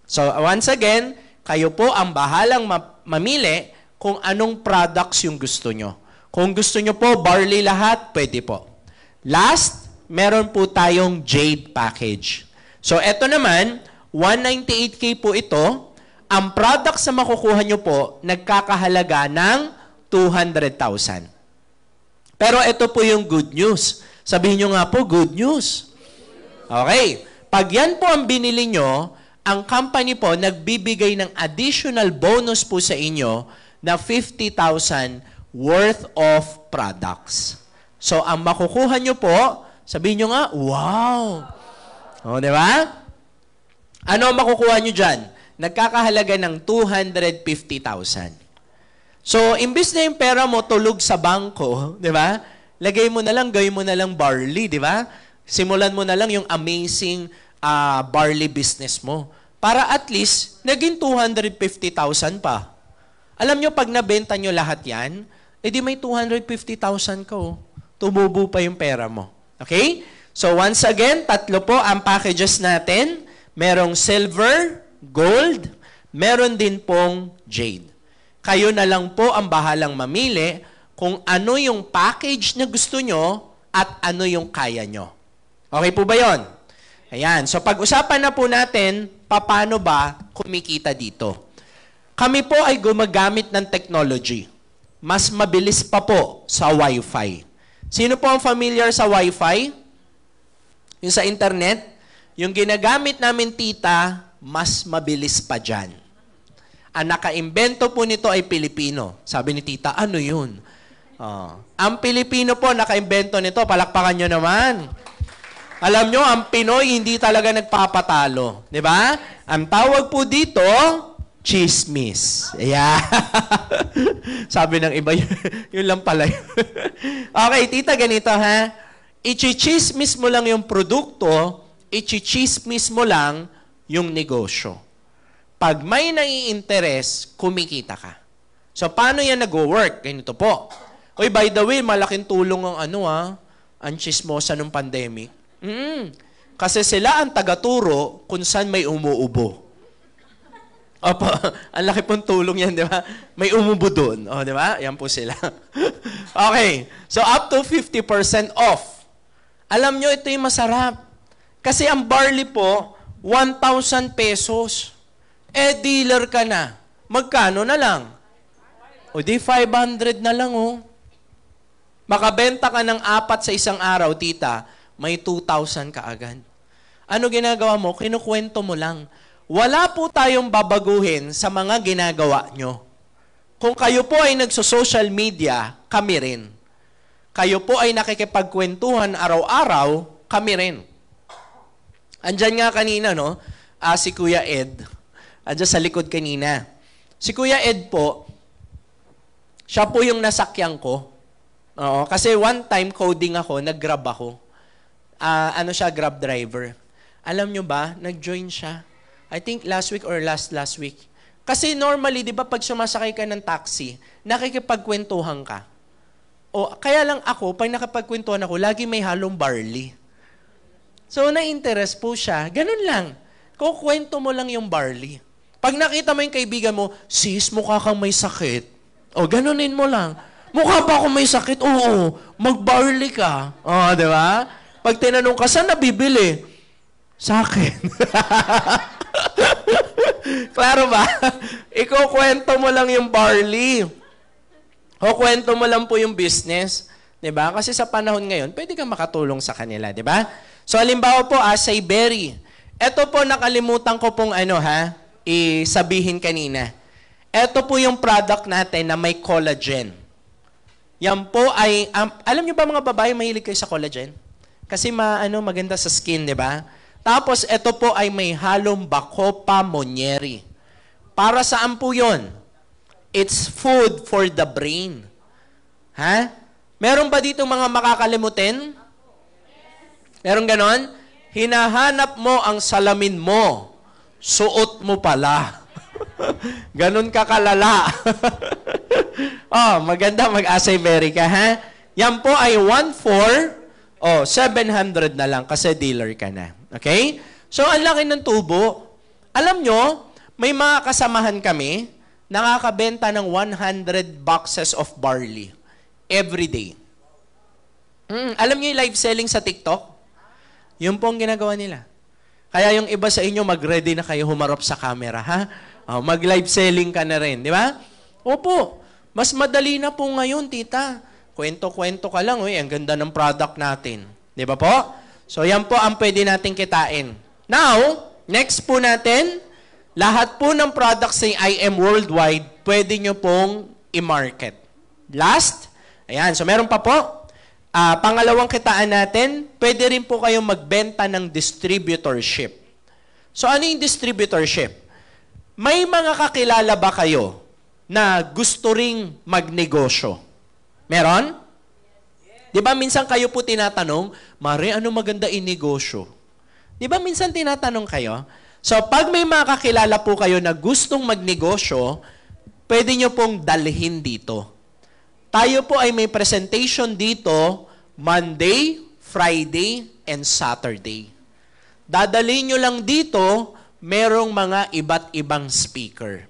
So, once again, kayo po ang bahalang mamili kung anong products yung gusto nyo. Kung gusto nyo po, barley lahat, pwede po. Last, meron po tayong jade package. So, eto naman, 198K po ito. Ang products na makukuha nyo po, nagkakahalaga ng 200,000. Pero ito po yung good news. Sabihin nyo nga po, good news. Okay. Pag yan po ang binili nyo, ang company po nagbibigay ng additional bonus po sa inyo na 50,000 worth of products. So, ang makukuha nyo po, sabihin nyo nga, wow! O, di ba? Ano ang makukuha nyo dyan? Nagkakahalaga ng 250,000. So, imbis na yung pera mo tulog sa bangko, di ba? Lagay mo na lang, gawin mo na lang barley, di ba? Simulan mo na lang yung amazing barley business mo. Para at least, naging 250,000 pa. Alam nyo, pag nabenta nyo lahat yan, edi may 250,000 ka, oh. Tumubo pa yung pera mo. Okay? So, once again, 3 po ang packages natin. Merong silver, gold, meron din pong jade. Kayo na lang po ang bahalang mamili kung ano yung package na gusto nyo at ano yung kaya nyo. Okay po ba yon? Ayan. So, pag-usapan na po natin, paano ba kumikita dito? Kami po ay gumagamit ng technology. Mas mabilis pa po sa Wi-Fi. Sino po ang familiar sa Wi-Fi? Yung sa internet? Yung ginagamit namin, tita, mas mabilis pa dyan. Ang naka-imbento po nito ay Pilipino. Sabi ni tita, ano yun? Ang Pilipino po, naka-imbento nito. Palakpakan nyo naman. Alam nyo, ang Pinoy hindi talaga nagpapatalo. Di ba? Ang tawag po dito, chismis. Yeah. Sabi ng iba, yun lang pala. Okay, tita, ganito ha. I-chismis mo lang yung produkto, i-chismis mo lang yung negosyo. Pag may nai-interest, kumikita ka. So, paano yan nag-work? Ganito po. Oy, by the way, malaking tulong ang ang chismosa ng pandemic. Kasi sila ang tagaturo kung saan may umuubo. Opo, ang laki pong tulong yan, di ba? May umubo doon. O, di ba? Yan po sila. Okay. So, up to 50% off. Alam nyo, ito yung masarap. Kasi ang barley po, 1,000 pesos. Dealer ka na. Magkano na lang? O, di 500 na lang, oh. Makabenta ka ng 4 sa isang araw, tita, may 2,000 ka agad. Ano ginagawa mo? Kinukwento mo lang. Wala po tayong babaguhin sa mga ginagawa nyo. Kung kayo po ay nagso-social media, kami rin. Kayo po ay nakikipagkwentuhan araw-araw, kami rin. Andyan nga kanina, no? Si Kuya Ed. Andyan sa likod kanina. Si Kuya Ed po, siya po yung nasakyan ko. Oo, kasi one time coding ako, nag-grab ako. Siya, grab driver. Alam nyo ba, nag-join siya. I think last week or last week. Kasi normally, di ba, pag sumasakay ka ng taxi, nakikipagkwentuhan ka. O, kaya lang ako, pag nakapagkwentuhan ako, lagi may halong barley. So, na-interest po siya. Ganun lang. Kukwento mo lang yung barley. Pag nakita mo yung kaibigan mo, sis, mukha kang may sakit. O, ganunin mo lang. Mukha ba ako may sakit? Oo, mag-barley ka. O, di ba? Pag tinanong ka, saan nabibili? Sa akin. Klaro ba? Ikukwento mo lang yung barley. O kwento mo lang po yung business. Diba? Kasi sa panahon ngayon, pwede kang makatulong sa kanila. Diba? So, halimbawa po, say berry. Ito po, nakalimutan ko pong isabihin kanina. Ito po yung product natin na may collagen. Yan po ay, alam niyo ba mga babae, mahilig kayo sa collagen? Kasi maganda sa skin, di ba? Tapos, ito po ay may halong Bacopa monnieri. Para saan po yun? It's food for the brain. Ha? Meron ba dito mga makakalimutin? Meron ganon? Hinahanap mo ang salamin mo. Suot mo pala. Ganon ka kalala. Maganda mag-asay berry ka, ha? Yan po ay 1/4 700 na lang kasi dealer ka na. Okay? So, ang laki ng tubo. Alam nyo, may mga kasamahan kami, nakakabenta ng 100 boxes of barley every day. Alam niyo yung live selling sa TikTok? Yun po ang ginagawa nila. Kaya yung iba sa inyo, mag-ready na kayo humarap sa camera, ha? Mag-live selling ka na rin, di ba? Opo, mas madali na po ngayon, tita. Kwento-kwento ka lang, ang ganda ng product natin. Di ba po? So, yan po ang pwede natin kitain. Now, next po natin, lahat po ng products ng IM Worldwide, pwede nyo pong i-market. Last, ayan, so meron pa po. Pangalawang kitaan natin, pwede rin po kayong magbenta ng distributorship. So, ano yung distributorship? May mga kakilala ba kayo na gusto ring magnegosyo? Meron? Di ba minsan kayo po tinatanong, Mare, ano maganda inegosyo? Di ba minsan tinatanong kayo? So, pag may mga kakilala po kayo na gustong magnegosyo, pwede nyo pong dalhin dito. Tayo po ay may presentation dito Monday, Friday, and Saturday. Dadalhin nyo lang dito, merong mga iba't ibang speaker.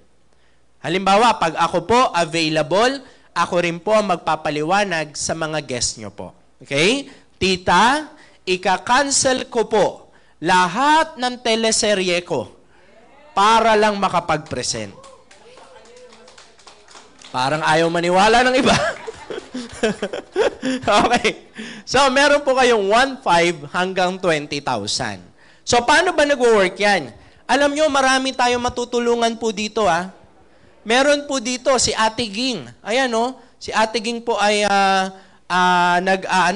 Halimbawa, pag ako po available, ako rin po ang magpapaliwanag sa mga guest nyo po. Okay? Tita, ika-cancel ko po lahat ng teleserye ko para lang makapag-present. Parang ayaw maniwala ng iba. Okay. So, meron po kayong 1,500 hanggang 20,000. So, paano ba nag-work yan? Alam nyo, marami tayong matutulungan po dito, Meron po dito si Ate Ging. Ayan, si Ate Ging po ay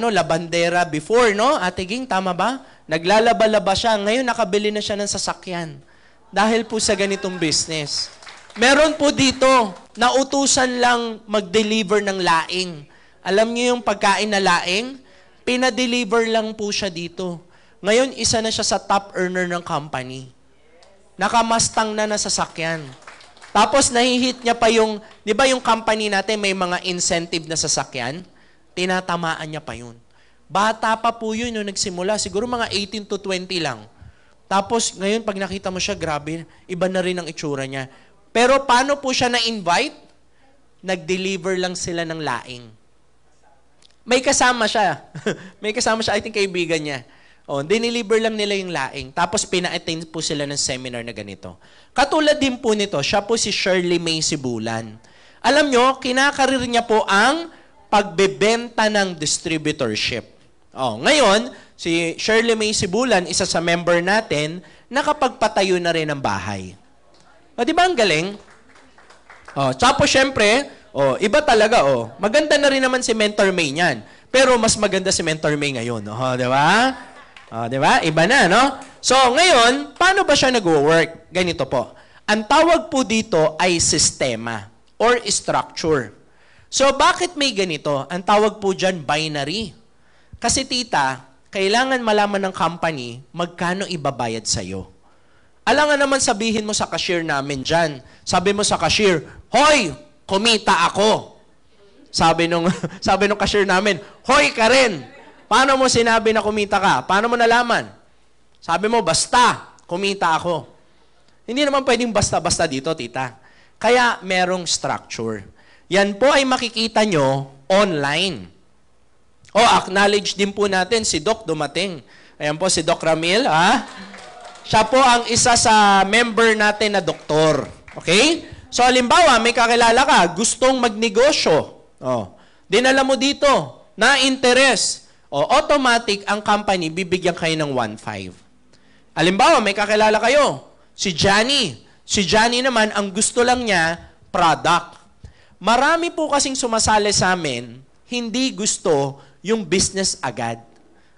labandera before, no? Ate Ging, tama ba? Naglalaba-laba siya. Ngayon, nakabili na siya ng sasakyan. Dahil po sa ganitong business. Meron po dito, nautusan lang mag-deliver ng laing. Alam niyo yung pagkain na laing? Pinadeliver lang po siya dito. Ngayon, isa na siya sa top earner ng company. Nakamastang na sasakyan. Tapos, nahihit niya pa yung, di ba yung company natin may mga incentive na sasakyan? Tinatamaan niya pa yun. Bata pa po yun nung nagsimula. Siguro mga 18 to 20 lang. Tapos, ngayon, pag nakita mo siya, grabe, iba na rin ang itsura niya. Pero paano po siya na-invite? Nag-deliver lang sila ng laing. May kasama siya. May kasama siya, I think kaibigan niya. Dineliver lang nila yung laing. Tapos pina-attend po sila ng seminar na ganito. Katulad din po nito, siya po si Shirley May Sibulan. Alam nyo, kinakarir niya po ang pagbebenta ng distributorship. Ngayon, si Shirley May Sibulan, isa sa member natin, nakapagpatayo na rin ng bahay. Di ba ang galing? Tapos syempre, iba talaga, maganda na rin naman si Mentor May niyan. Pero mas maganda si Mentor May ngayon. Di ba? Di ba? Iba na, no? So, ngayon, paano ba siya nag-work? Ganito po. Ang tawag po dito ay sistema or structure. So, bakit may ganito? Ang tawag po dyan, binary. Kasi tita, kailangan malaman ng company magkano ibabayad sa'yo. Alam nga naman sabihin mo sa cashier namin dyan. Sabi mo sa cashier, Hoy, kumita ako. Sabi nung cashier namin, Hoy ka rin. Paano mo sinabi na kumita ka? Paano mo nalaman? Sabi mo, basta, kumita ako. Hindi naman pwedeng basta-basta dito, tita. Kaya merong structure. Yan po ay makikita nyo online. Acknowledge din po natin si Doc dumating. Ayan po si Doc Ramil, Siya po ang isa sa member natin na doktor. Okay? So, halimbawa, may kakilala ka, gustong magnegosyo. Dinala mo dito na interest. Automatic, ang company, bibigyan kayo ng 1.5. Halimbawa, may kakilala kayo, si Johnny. Si Johnny naman, ang gusto lang niya, product. Marami po kasing sumasali sa amin, hindi gusto yung business agad.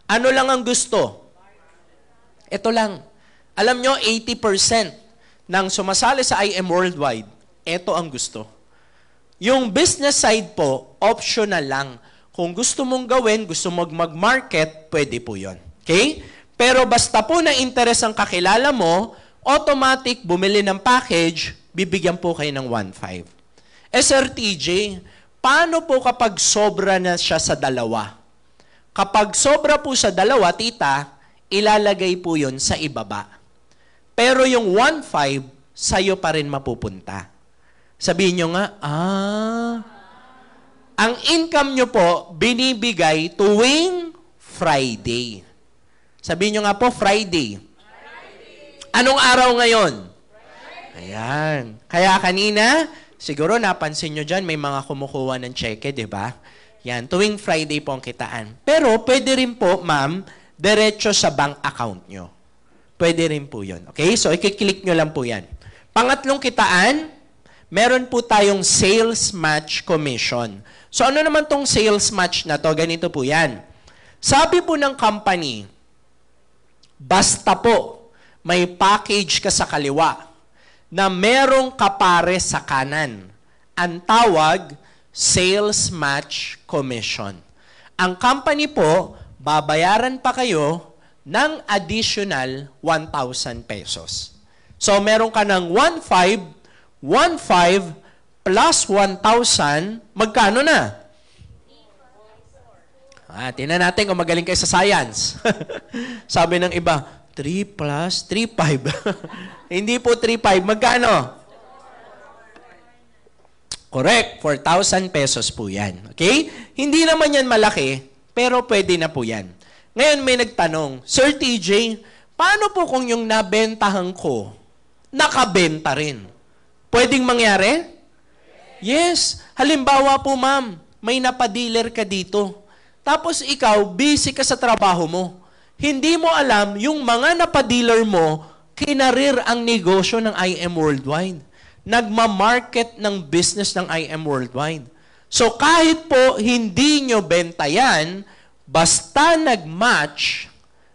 Ano lang ang gusto? Ito lang. Alam nyo, 80% ng sumasali sa IM Worldwide, ito ang gusto. Yung business side po, optional lang. Kung gusto mong gawin, gusto mong mag-market, pwede po yon. Okay? Pero basta po na interest ang kakilala mo, automatic, bumili ng package, bibigyan po kayo ng 1.5. Sir TJ, paano po kapag sobra na siya sa dalawa? Kapag sobra po sa dalawa, tita, ilalagay po yon sa ibaba. Pero yung 1.5, sa'yo pa rin mapupunta. Sabihin nyo nga, ang income nyo po, binibigay tuwing Friday. Sabihin nyo nga po, Friday. Anong araw ngayon? Ayan. Kaya kanina, siguro napansin nyo dyan, may mga kumukuha ng cheque, di ba? Yan, tuwing Friday po ang kitaan. Pero pwede rin po, ma'am, diretso sa bank account nyo. Pwede rin po yun. Okay? So, ikiklik nyo lang po yan. Pangatlong kitaan, meron po tayong sales match commission. So, ano naman tong sales match na to? Ganito po yan. Sabi po ng company, basta po may package ka sa kaliwa na merong kapare sa kanan. Ang tawag, sales match commission. Ang company po, babayaran pa kayo ng additional 1,000 pesos. So, meron ka ng 1.5 plus 1,000, magkano na? Tingnan natin kung magaling kayo sa science. Sabi ng iba, 3 plus 3.5. Hindi po 3.5. Magkano? Correct. 4,000 pesos po yan. Okay? Hindi naman yan malaki, pero pwede na po yan. Ngayon may nagtanong, Sir TJ, paano po kung yung nabentahan ko, nakabenta rin? Pwedeng mangyari? Yes. Halimbawa po, ma'am, may napadealer ka dito. Tapos ikaw, busy ka sa trabaho mo. Hindi mo alam, yung mga napadealer mo, kinarir ang negosyo ng IM Worldwide. Nagma-market ng business ng IM Worldwide. So kahit po hindi nyo benta yan, basta nag-match,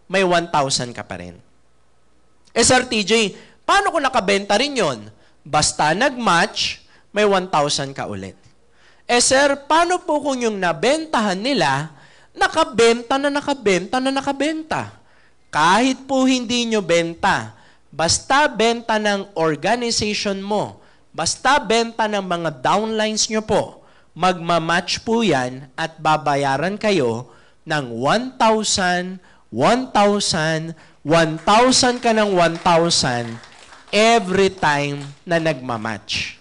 may 1,000 ka pa rin. Sir TJ, paano kung nakabenta rin yon? Basta nag-match, may 1,000 ka ulit. Sir, paano po kung yung nabentahan nila, nakabenta na nakabenta? Kahit po hindi nyo benta, basta benta ng organization mo, basta benta ng mga downlines nyo po, magmamatch po yan at babayaran kayo ng 1,000, 1,000, 1,000 ka ng 1,000 every time na nagmamatch.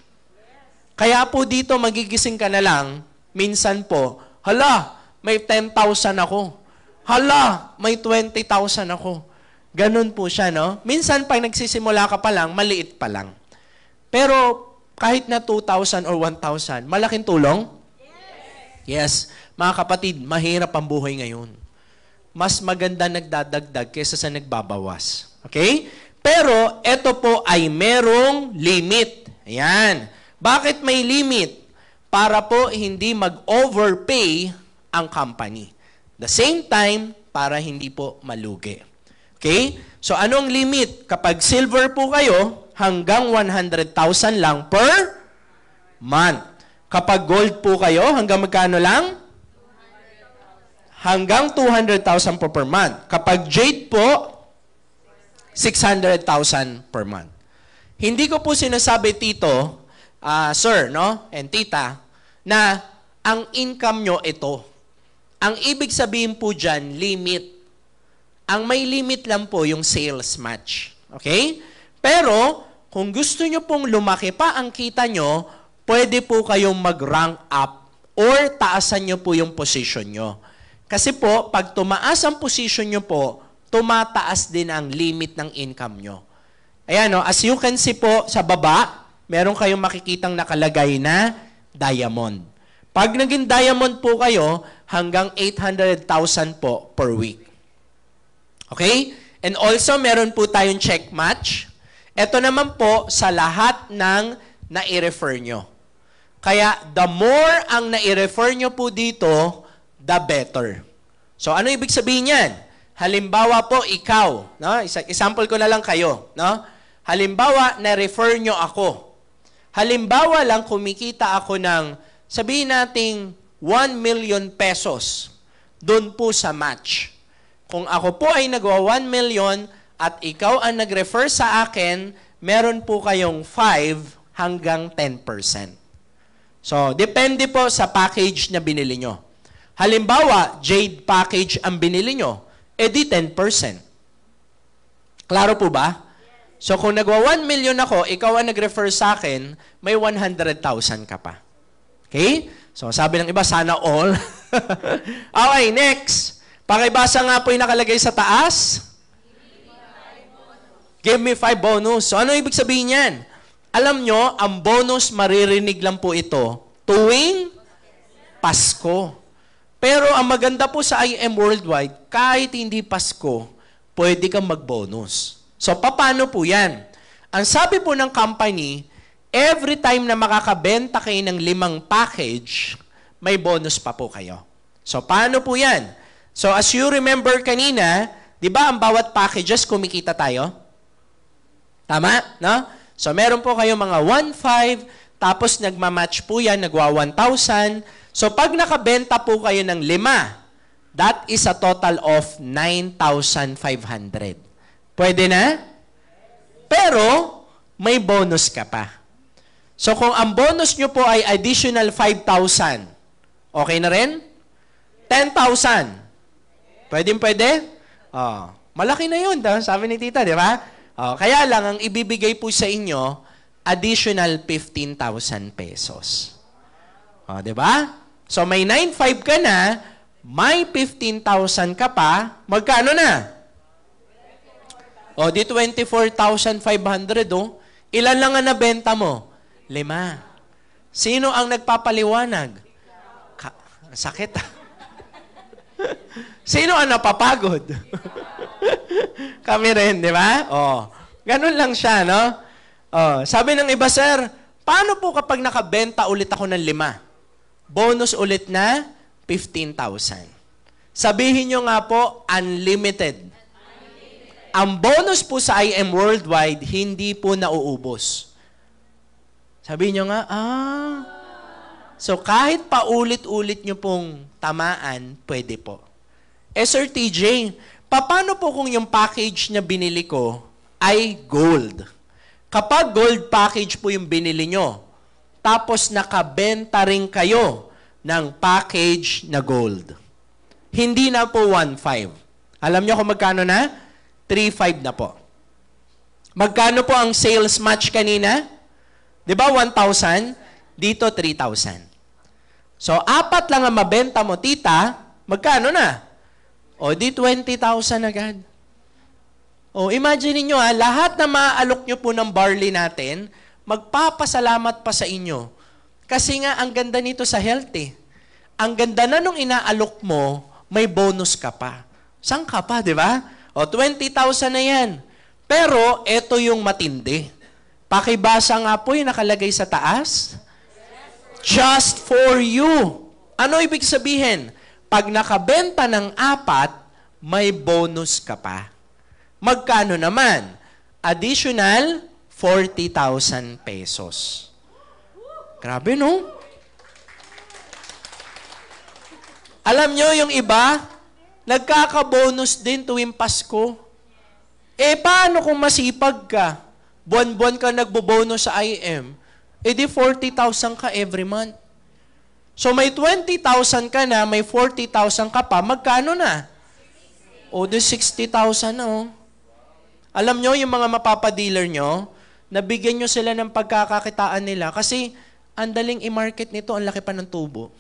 Kaya po dito magigising ka na lang, minsan po, hala, may 10,000 ako. Hala, may 20,000 ako. Ganun po siya, no? Minsan pag nagsisimula ka pa lang, maliit pa lang. Pero kahit na 2,000 or 1,000, malaking tulong? Yes. Mga kapatid, mahirap ang buhay ngayon. Mas maganda nagdadagdag kaysa sa nagbabawas. Okay? Pero ito po ay merong limit. Ayan. Bakit may limit? Para po hindi mag-overpay ang company. The same time, para hindi po malugi. Okay? So anong limit? Kapag silver po kayo, hanggang 100,000 lang per month. Kapag gold po kayo, hanggang magkano lang? Hanggang 200,000 po per month. Kapag jade po, 600,000 per month. Hindi ko po sinasabi, Tito, Sir, no? And Tita, na ang income nyo ito. Ang ibig sabihin po dyan, limit. Ang may limit lang po yung sales match. Okay? Pero, kung gusto nyo pong lumaki pa ang kita nyo, pwede po kayong mag-rank up or taasan nyo po yung position nyo. Kasi po, pag tumaas ang position nyo po, tumataas din ang limit ng income nyo. Ayan, no? As you can see po sa baba, meron kayong makikitang nakalagay na diamond. Pag naging diamond po kayo, hanggang 800,000 po per week. Okay? And also, meron po tayong check match. Ito naman po sa lahat ng nai-refer nyo. Kaya, the more ang nai-refer nyo po dito, the better. So, ano ibig sabihin yan? Halimbawa po, ikaw. No? Example ko na lang kayo. No? Halimbawa, na-refer nyo ako. Halimbawa lang, kumikita ako ng, sabihin nating 1 million pesos doon po sa match. Kung ako po ay nagawa 1 million at ikaw ang nag-refer sa akin, meron po kayong 5 hanggang 10%. So, depende po sa package na binili nyo. Halimbawa, Jade package ang binili nyo, edi 10%. Klaro po ba? So, kung nagawa 1 million ako, ikaw ang nag-refer sa akin, may 100,000 ka pa. Okay? So, sabi ng iba, sana all. Okay, next. Pakibasa nga po yung nakalagay sa taas. Give me 5 bonus. So, ano ibig sabihin yan? Alam nyo, ang bonus maririnig lang po ito tuwing Pasko. Pero ang maganda po sa IM Worldwide, kahit hindi Pasko, pwede kang mag-bonus. So, paano po yan? Ang sabi po ng company, every time na makakabenta kayo ng 5 package, may bonus pa po kayo. So, paano po yan? So, as you remember kanina, di ba ang bawat packages kumikita tayo? Tama? No? So, meron po kayo mga 1,500, tapos nagmamatch po yan, nagwa 1,000. So, pag nakabenta po kayo ng 5, that is a total of 9,500. Pwede na? Pero, may bonus ka pa. So, kung ang bonus nyo po ay additional 5,000, okay na rin? 10,000. Pwede? Oh, malaki na yun, sabi ni tita, di ba? Oh, kaya lang, ang ibibigay po sa inyo, additional 15,000 pesos. Oh, di ba? So, may 9,500 ka na, may 15,000 ka pa, magkano na? O, di 24,500, oh. Ilan lang ang nabenta mo? 5. Sino ang nagpapaliwanag? Sakit. Sino ang napapagod? Kami rin, di ba? Oh, ganun lang siya, no? Oh, sabi ng iba, sir, paano po kapag nakabenta ulit ako ng 5? Bonus ulit na 15,000. Sabihin nyo nga po, unlimited. Ang bonus po sa IM Worldwide, hindi po nauubos. Sabihin nyo nga, so kahit paulit-ulit nyo pong tamaan, pwede po. Sir TJ, paano po kung yung package na binili ko ay gold? Kapag gold package po yung binili nyo, tapos nakabenta rin kayo ng package na gold, hindi na po 1,500. Alam nyo kung magkano na? 3,500 na po. Magkano po ang sales match kanina? Di ba 1,000? Dito 3,000. So, 4 lang ang mabenta mo, tita, magkano na? O, di 20,000 agad. O, imagine niyo lahat na maaalok nyo po ng barley natin, magpapasalamat pa sa inyo. Kasi nga, ang ganda nito sa health eh. Ang ganda na nung inaalok mo, may bonus ka pa. Saan ka pa, di ba? O, 20,000 na yan. Pero, eto yung matindi. Pakibasa nga po yung nakalagay sa taas. Just for you. Ano ibig sabihin? Pag nakabenta ng 4, may bonus ka pa. Magkano naman? Additional 40,000 pesos. Grabe, no? Alam nyo, yung iba, nagkaka-bonus din tuwing Pasko. Paano kung masipag ka? Buwan-buwan ka nagbo-bonus sa IM. Di 40,000 ka every month. So may 20,000 ka na, may 40,000 ka pa, magkano na? O, di 60,000 na, oh. Alam nyo, yung mga mapapa-dealer nyo, nabigyan nyo sila ng pagkakakitaan nila kasi ang daling i-market nito, ang laki pa ng tubo.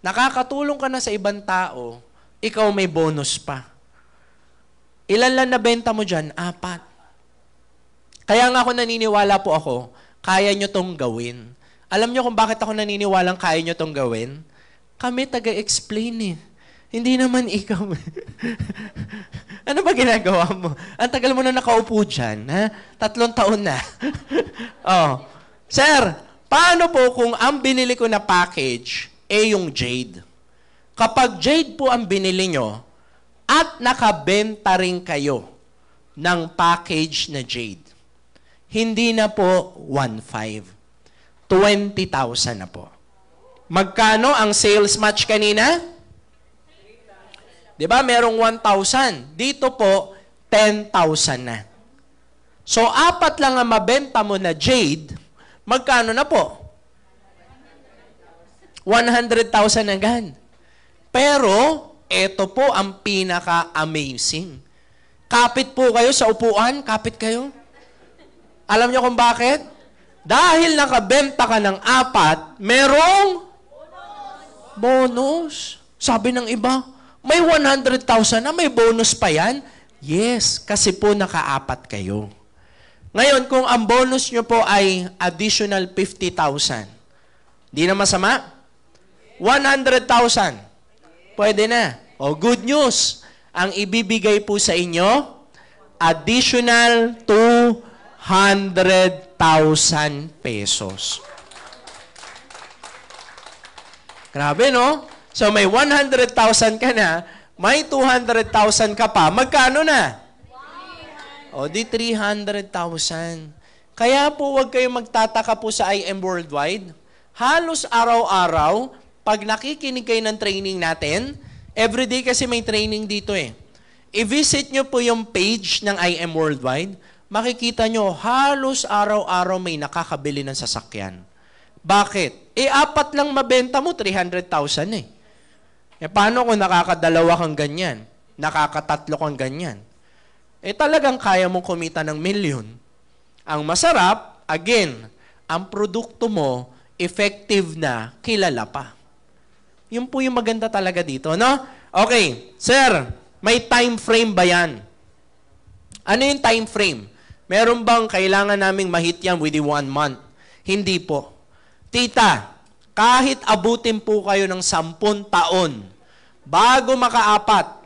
Nakakatulong ka na sa ibang tao, ikaw may bonus pa. Ilan lang nabenta mo dyan? 4. Kaya nga ako naniniwala po ako, kaya nyo tong gawin. Alam nyo kung bakit ako naniniwalang kaya nyo tong gawin? Kami taga-explain eh. Hindi naman ikaw. Ano ba ginagawa mo? Ang tagal mo na nakaupo dyan, ha? 3 taon na. Oh. Sir, paano po kung ang binili ko na package yung Jade? Kapag Jade po ang binili nyo, at nakabenta rin kayo ng package na Jade, hindi na po 1,500. 20,000 na po. Magkano ang sales match kanina? Diba? Merong 1,000. Dito po, 10,000 na. So, 4 lang ang mabenta mo na Jade, magkano na po? 100,000 agad. Pero, ito po ang pinaka-amazing. Kapit po kayo sa upuan? Kapit kayo? Alam niyo kung bakit? Dahil nakabenta ka ng 4, merong bonus. Sabi ng iba, may 100,000 na, may bonus pa yan? Yes, kasi po naka-4 kayo. Ngayon, kung ang bonus nyo po ay additional 50,000, di na masama? 100,000. Pwede na. O, good news. Ang ibibigay po sa inyo, additional 200,000 pesos. Grabe, no? So, may 100,000 ka na, may 200,000 ka pa, magkano na? O, di 300,000. Kaya po, huwag kayong magtataka po sa IM Worldwide. Halos araw-araw, pag nakikinig kayo ng training natin, everyday kasi may training dito eh. I-visit nyo po yung page ng IM Worldwide, makikita nyo, halos araw-araw may nakakabili ng sasakyan. Bakit? 4 lang mabenta mo, 300,000 eh. Paano kung nakakadalawa kang ganyan? Nakakatatlo kang ganyan? Talagang kaya mong kumita ng milyon. Ang masarap, again, ang produkto mo, effective na, kilala pa. Yun po yung maganda talaga dito, no? Okay, sir, may time frame ba yan? Ano yung time frame? Meron bang kailangan naming mahit yan within 1 month? Hindi po. Tita, kahit abutin po kayo ng 10 taon, bago maka-4,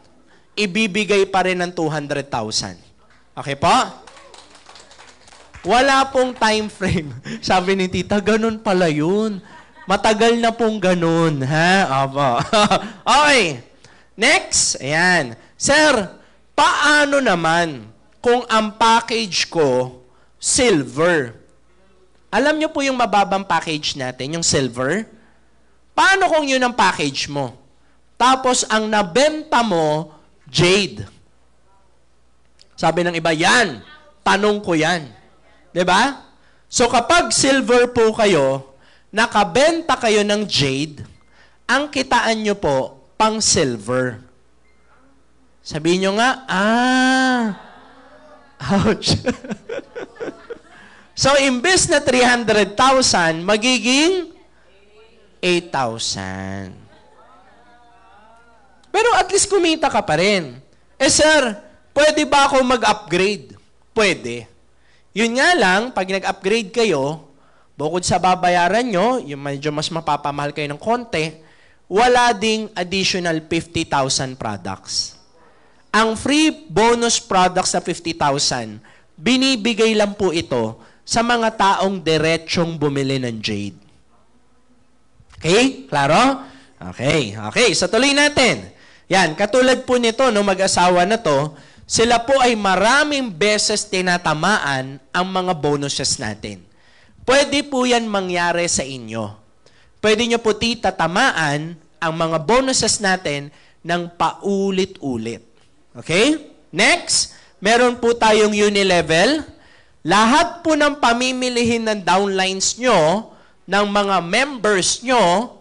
ibibigay pa rin ng 200,000. Okay po? Wala pong time frame. Sabi ni tita, ganun pala yun. Matagal na pong ganun. Ha? Opo. Okay. Next. Ayan. Sir, paano naman kung ang package ko, silver? Alam niyo po yung mababang package natin, yung silver? Paano kung yun ang package mo? Tapos, ang nabenta mo, jade. Sabi ng iba, yan. Tanong ko yan. Diba? So, kapag silver po kayo, nakabenta kayo ng jade, ang kitaan nyo po, pang silver. Sabihin nyo nga, ouch. So, imbes na 300,000, magiging 8,000. Pero at least kumita ka pa rin. Sir, pwede ba ako mag-upgrade? Pwede. Yun nga lang, pag nag-upgrade kayo, bukod sa babayaran nyo, yung medyo mas mapapamahal kayo ng konti, wala ding additional 50,000 products. Ang free bonus products na 50,000, binibigay lang po ito sa mga taong diretsyong bumili ng jade. Okay? Klaro? Okay. Okay. So, tuloy natin. Yan. Katulad po nito, no, mag-asawa na to, sila po ay maraming beses tinatamaan ang mga bonuses natin. Pwede po yan mangyari sa inyo. Pwede nyo po tatamaan ang mga bonuses natin ng paulit-ulit. Okay? Next, meron po tayong Unilevel. Lahat po ng pamimilihin ng downlines nyo, ng mga members nyo,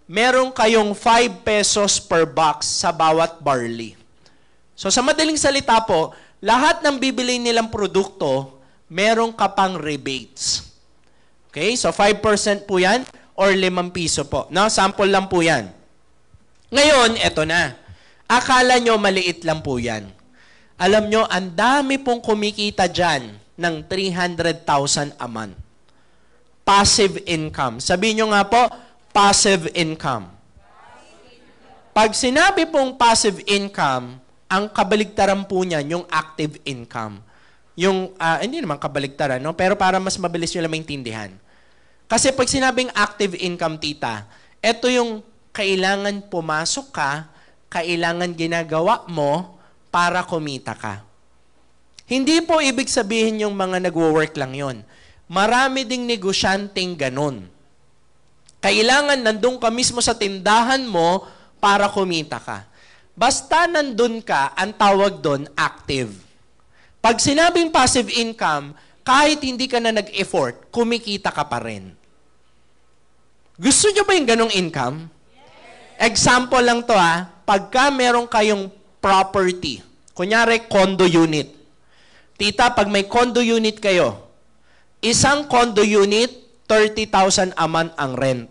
meron kayong 5 pesos per box sa bawat barley. So sa madaling salita po, lahat ng bibili nilang produkto, meron ka pang rebates. Okay? So 5% po yan or 5 piso po. No? Sample lang po yan. Ngayon, eto na. Akala nyo maliit lang po yan. Alam nyo, ang dami pong kumikita dyan ng 300,000 a month. Passive income. Sabihin nyo nga po, passive income. Pag sinabi pong passive income, ang kabaligtaran po niyan, yung active income. Yung, hindi naman kabaligtaran, no? Pero para mas mabilis nyo lang maintindihan. Kasi pag sinabing active income, tita, ito yung kailangan pumasok ka, kailangan ginagawa mo para kumita ka. Hindi po ibig sabihin yung mga nagwo-work lang yon. Marami ding negosyanteng ganun. Kailangan nandun ka mismo sa tindahan mo para kumita ka. Basta nandun ka, ang tawag doon, active. Pag sinabing passive income, kahit hindi ka na nag-effort, kumikita ka pa rin. Gusto nyo ba yung ganong income? Example lang to pagka meron kayong property, kunyari condo unit. Tita, pag may condo unit kayo, isang condo unit, 30,000 a month ang rent.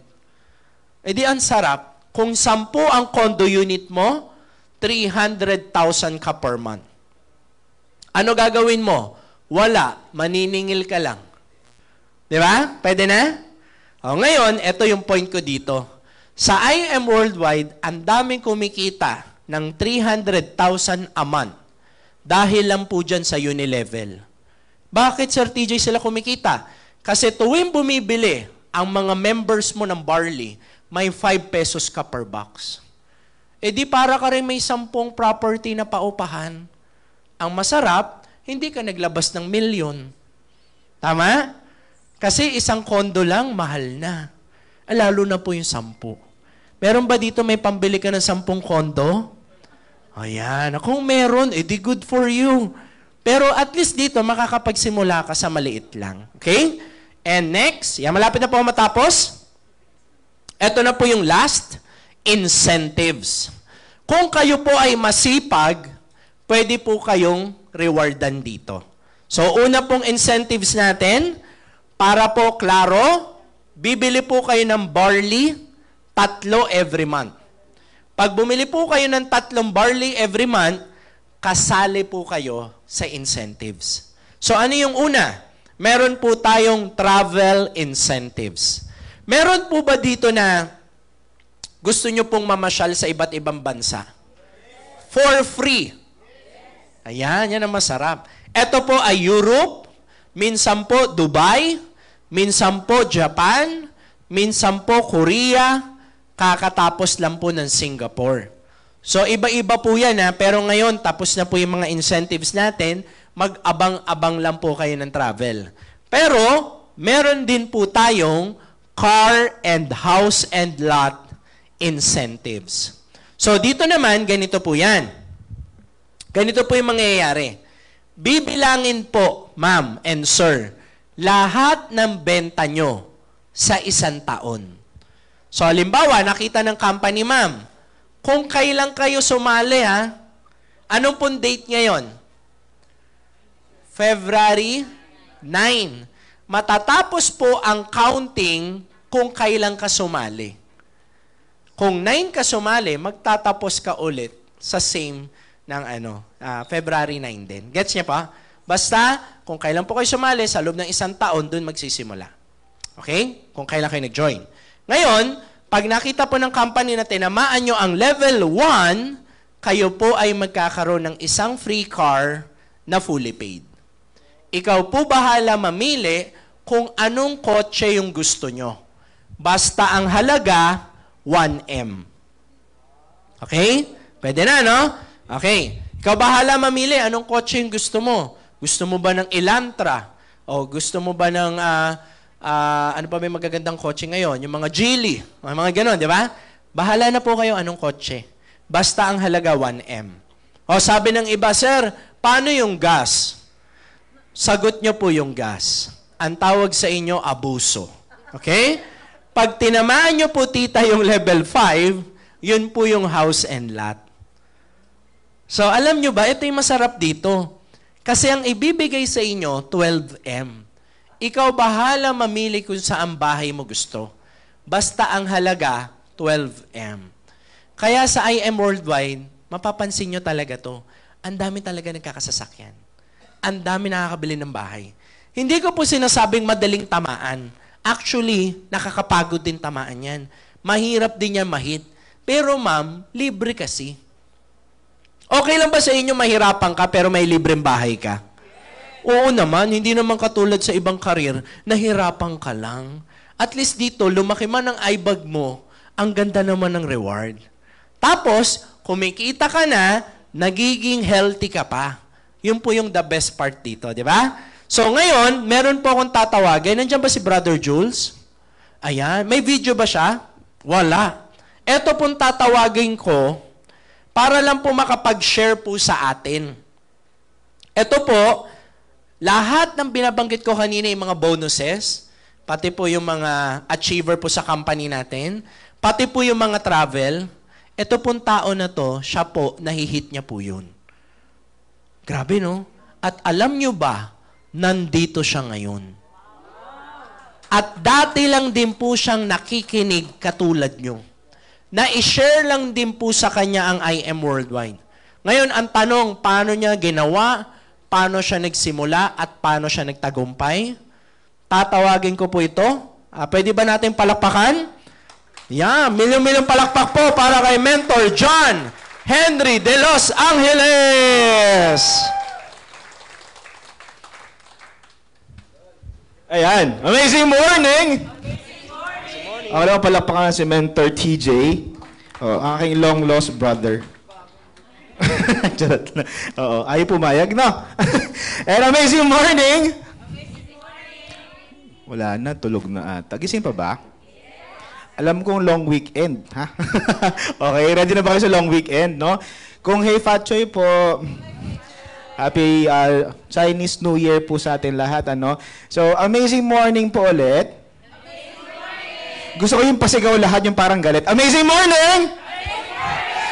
E di ang sarap, kung 10 ang condo unit mo, 300,000 ka per month. Ano gagawin mo? Wala, maniningil ka lang. Di ba? Pwede na? O, ngayon, ito yung point ko dito. Sa IM Worldwide, ang daming kumikita ng 300,000 a month dahil lang po dyan sa Unilevel. Bakit, Sir TJ, sila kumikita? Kasi tuwing bumibili ang mga members mo ng barley, may 5 pesos ka per box. E di para ka rin may 10 property na paupahan. Ang masarap, hindi ka naglabas ng milyon. Tama? Kasi isang kondo lang, mahal na. Lalo na po yung 10. Meron ba dito may pambili ka ng 10 kondo? Ayan. Kung meron, edi good for you. Pero at least dito, makakapagsimula ka sa maliit lang. Okay? And next, malapit na po matapos. Ito na po yung last, incentives. Kung kayo po ay masipag, pwede po kayong rewardan dito. So, una pong incentives natin, para po klaro, bibili po kayo ng barley, 3 every month. Pag bumili po kayo ng 3 barley every month, kasali po kayo sa incentives. So ano yung una? Meron po tayong travel incentives. Meron po ba dito na gusto nyo pong mamasyal sa iba't ibang bansa? For free. Ayan, yan ang masarap. Ito po ay Europe, minsan po Dubai, minsan po Japan, minsan po Korea, kakatapos lang po ng Singapore. So, iba-iba po yan pero ngayon, tapos na po yung mga incentives natin, mag-abang-abang lang po kayo ng travel. Pero, meron din po tayong car and house and lot incentives. So, dito naman, ganito po yan. Ganito po yung mangyayari. Bibilangin po, ma'am and sir, lahat ng benta nyo sa 1 taon. So, halimbawa, nakita ng company, ma'am, kung kailan kayo sumali, anong pong date ngayon? February 9. Matatapos po ang counting kung kailan ka sumali. Kung 9 ka sumali, magtatapos ka ulit sa same ng February 9 din. Gets niya pa? Basta, kung kailan po kayo sumali, sa loob ng 1 taon, dun magsisimula. Okay? Kung kailan kayo nag-join. Ngayon, pag nakita po ng company na tinamaan nyo ang level 1, kayo po ay magkakaroon ng isang free car na fully paid. Ikaw po bahala mamili kung anong kotse yung gusto nyo. Basta ang halaga, 1M. Okay? Pwede na, no? Okay. Ikaw bahala mamili anong kotse yung gusto mo. Gusto mo ba ng Elantra? O gusto mo ba ng... ano pa may magagandang kotse ngayon? Yung mga Geely. Mga ganon, di ba? Bahala na po kayo anong kotse. Basta ang halaga 1M. O sabi ng iba, sir, paano yung gas? Sagot nyo po yung gas. Ang tawag sa inyo, abuso. Okay? Pag tinamaan nyo po, tita, yung level 5, yun po yung house and lot. So, alam nyo ba, ito yung masarap dito. Kasi ang ibibigay sa inyo, 12M. Ikaw bahala mamili kung saan bahay mo gusto. Basta ang halaga, 12M. Kaya sa IM Worldwide, mapapansin nyo talaga to. ang dami talaga nagkakasasakyan. Ang dami nakakabili ng bahay. Hindi ko po sinasabing madaling tamaan. Actually, nakakapagod din tamaan yan. Mahirap din yan mahit. Pero ma'am, libre kasi. Okay lang ba sa inyo mahirapan ka pero may libreng bahay ka? Oo naman, hindi naman katulad sa ibang karir, nahirapan ka lang. At least dito, lumaki man ang eyebag mo, ang ganda naman ng reward. Tapos, kumikita ka na, nagiging healthy ka pa. Yun po yung the best part dito, di ba? So ngayon, meron po akong tatawagin. Nandiyan ba si Brother Jules? Ayan. May video ba siya? Wala. Ito pong tatawagin ko, para lang po makapag-share po sa atin. Ito po, lahat ng binabanggit ko kanina, yung mga bonuses, pati po yung mga achiever po sa company natin, pati po yung mga travel, ito pong tao na to, siya po, nahihit niya po yun. Grabe, no? At alam nyo ba, nandito siya ngayon. At dati lang din po siyang nakikinig katulad nyo. Na i-share lang din po sa kanya ang I Am Worldwide. Ngayon, ang tanong, paano niya ginawa, paano siya nagsimula, at paano siya nagtagumpay? Tatawagin ko po ito. Pwede ba natin palakpakan? Yeah, milyong-milyong palakpak po para kay Mentor John Henry de Los Angeles. Ayan, amazing morning! Ako lang palakpakan si Mentor TJ, ang aking long-lost brother. Charot na. Oo, ayaw pumayag, no? And amazing morning! Wala na, tulog na ata. Gising pa ba? Alam kong long weekend, ha? Okay, ready na ba kayo sa long weekend, no? Kung hey Fatchoy po, happy Chinese New Year po sa atin lahat, ano? So, amazing morning po ulit. Gusto ko yung pasigaw lahat, yung parang galit. Amazing morning!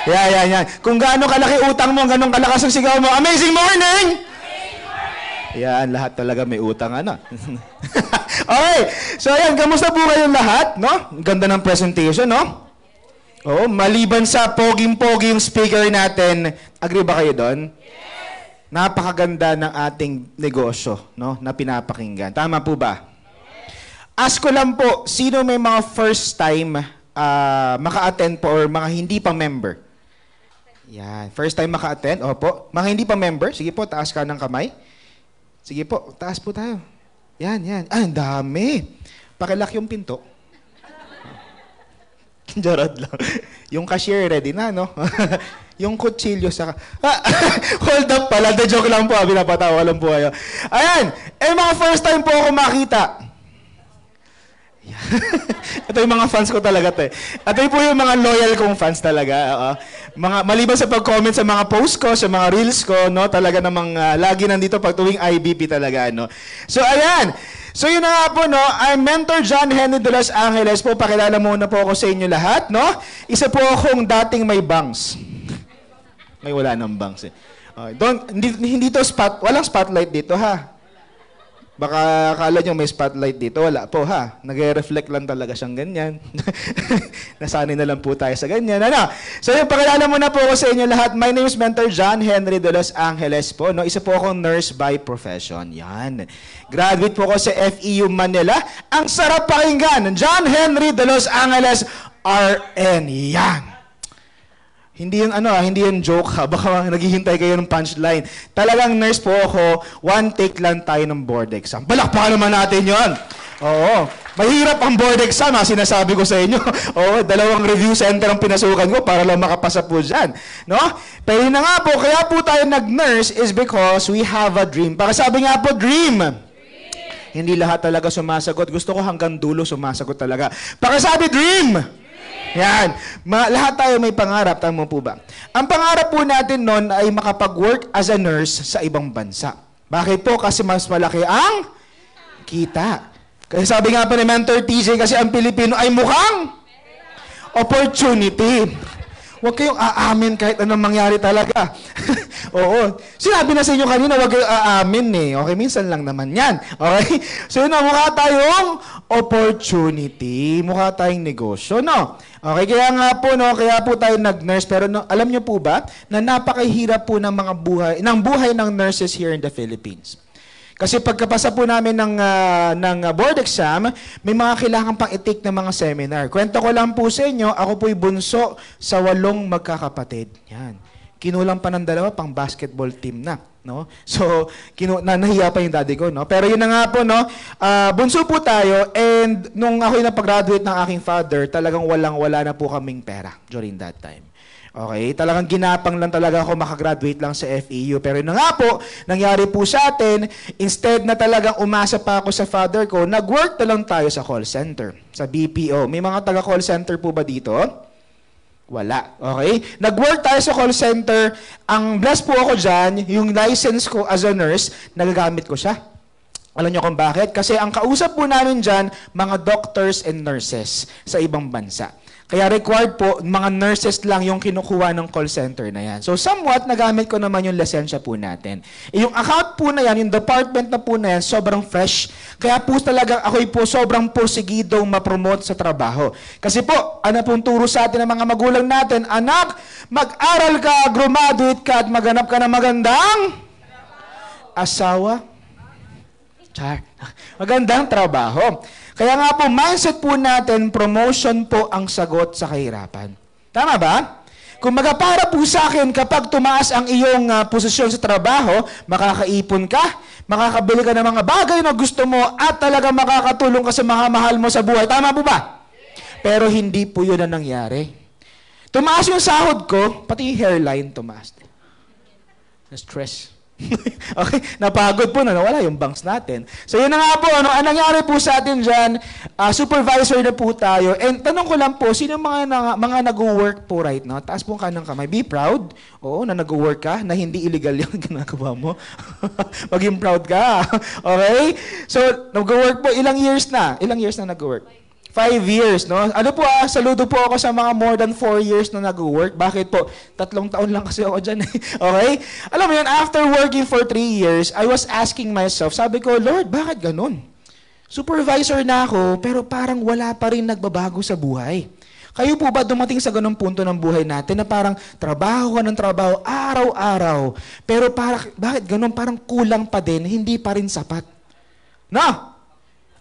Yan. Kung gaano kalaki utang mo, ganun kalakas ang sigaw mo, amazing morning! Yan, lahat talaga may utang, ano? Okay, so ayan, kamusta po kayong lahat, no? Ganda ng presentation, no? Oo, maliban sa poging-pogi yung speaker natin, agree ba kayo doon? Yes! Napakaganda ng ating negosyo, no? Na pinapakinggan. Tama po ba? Ask ko lang po, sino may mga first time maka-attend po or mga hindi pa member? Yan, first time maka-attend, opo. Mga hindi pa member, sige po, taas ka ng kamay. Sige po, taas po tayo. Yan. Ang dami. Pakilak yung pinto. Jarad lang. Yung cashier ready na, no? Yung kutsilyo sa... Hold up pala. The joke lang po. Pinapatawa lang po kayo. Ayan. Mga first time po ako makita. Ito yung mga fans ko talaga to. Ito po yung mga loyal kong fans talaga. Maliban sa pag-comment sa mga post ko, sa mga reels ko, no, talaga namang lagi nandito pag tuwing IBP talaga, no. So ayan. So yun na nga po, no, I'm Mentor John Henry de Los Angeles po. Pakilala muna po ako sa inyo lahat, no. Isa po akong dating may bangs. May wala nang bangs eh. Hindi to walang spotlight dito, ha. Baka akala nyo may spotlight dito. Wala po, ha? Nag-reflect lang talaga siyang ganyan. Nasanay na lang po tayo sa ganyan. Ano? So, yung pakilala muna po ako sa inyo lahat. My name is Mentor John Henry de Los Angeles po. No? Isa po akong nurse by profession. Yan. Graduate po ako sa FEU Manila. Ang sarap pakinggan. John Henry de Los Angeles, RN. Yan. Hindi yung joke, ha? Baka naghihintay kayo ng punchline. Talagang nurse po ako, one take lang tayo ng board exam. Balakpakan naman natin yon. Oo. Mahirap ang board exam, ha? Sinasabi ko sa inyo. Oo, 2 review center ang pinasukan ko para lang makapasa po dyan. No? Pero yun na nga po, kaya po tayo nag-nurse is because we have a dream. Para sabi nga po, dream. Hindi lahat talaga sumasagot. Gusto ko hanggang dulo sumasagot talaga. Para sabi, dream. Yan. Lahat tayo may pangarap. Tama po ba? Ang pangarap po natin noon ay makapag-work as a nurse sa ibang bansa. Bakit po? Kasi mas malaki ang kita. Kasi sabi nga pa ni Mentor TJ, kasi ang Pilipino ay mukhang opportunity. Huwag kayong aamin kahit anong mangyari talaga. Oo. Sinabi na sa inyo kanina, huwag kayong aamin eh. Okay, minsan lang naman yan. Okay? So yun na, mukha tayong opportunity. Mukha tayong negosyo, no? Okay, kaya nga po, no, kaya po tayo nag-nurse. Pero no, alam nyo po ba na napakahirap po ng buhay ng nurses here in the Philippines. Kasi pagkapasa po namin ng board exam, may mga kailangan pang i-take ng mga seminar. Kwento ko lang po sa inyo, ako po'y bunso sa 8 magkakapatid. Yan. Kinulang pa ng 2 pang basketball team na. No? So, nahiya pa yung daddy ko. No? Pero yun na nga po, no? Bunso po tayo, and nung ako'y napag-graduate ng aking father, talagang walang-wala na po kaming pera during that time. Okay, talagang ginapang lang talaga ako makagraduate lang sa FEU. Pero yun na nga po, nangyari po sa atin, instead na talagang umasa pa ako sa father ko, nag-work na lang tayo sa call center, sa BPO. May mga taga-call center po ba dito? Wala. Okay? Nag-work tayo sa call center. Ang blessed po ako dyan, yung license ko as a nurse, nagagamit ko siya. Alam niyo kung bakit? Kasi ang kausap po namin dyan, mga doctors and nurses sa ibang bansa. Kaya required po, mga nurses lang yung kinukuha ng call center na yan. So somewhat, nagamit ko naman yung lisensya po natin. Yung account po na yan, yung department na po na yan, sobrang fresh. Kaya po talaga ako'y po sobrang porsigidong ma-promote sa trabaho. Kasi po, ano pong turo sa atin ng mga magulang natin, anak, mag-aral ka, graduate ka, at maghanap ka ng magandang asawa. Char. Magandang trabaho. Kaya nga po, mindset po natin, promotion po ang sagot sa kahirapan. Tama ba? Kung para po sa akin, kapag tumaas ang iyong posisyon sa trabaho, makakaipon ka, makakabili ka ng mga bagay na gusto mo, at talaga makakatulong ka sa mga mahal mo sa buhay. Tama po ba? Pero hindi po yun ang nangyari. Tumaas yung sahod ko, pati yung hairline tumaas. Na-stress. Okay, napagod po na, nawala yung banks natin. So yun na nga po, ano nangyari po sa atin dyan, supervisor na po tayo. And tanong ko lang po, sino mga nag-work po right now? Taas po kanang kamay. Be proud. Oo, na nag-work ka, na hindi illegal yung ginagawa mo. Maging proud ka. Okay? So, nag-work po, ilang years na nag-work? 5 years, no? Ano po saludo po ako sa mga more than 4 years na nag-work. Bakit po? 3 taon lang kasi ako dyan. Okay? Alam mo yun, after working for 3 years, I was asking myself, sabi ko, Lord, bakit ganun? Supervisor na ako, pero parang wala pa rin nagbabago sa buhay. Kayo po ba dumating sa ganung punto ng buhay natin na parang trabaho ka ng trabaho, araw-araw, pero bakit ganun? Parang kulang pa din, hindi pa rin sapat. No?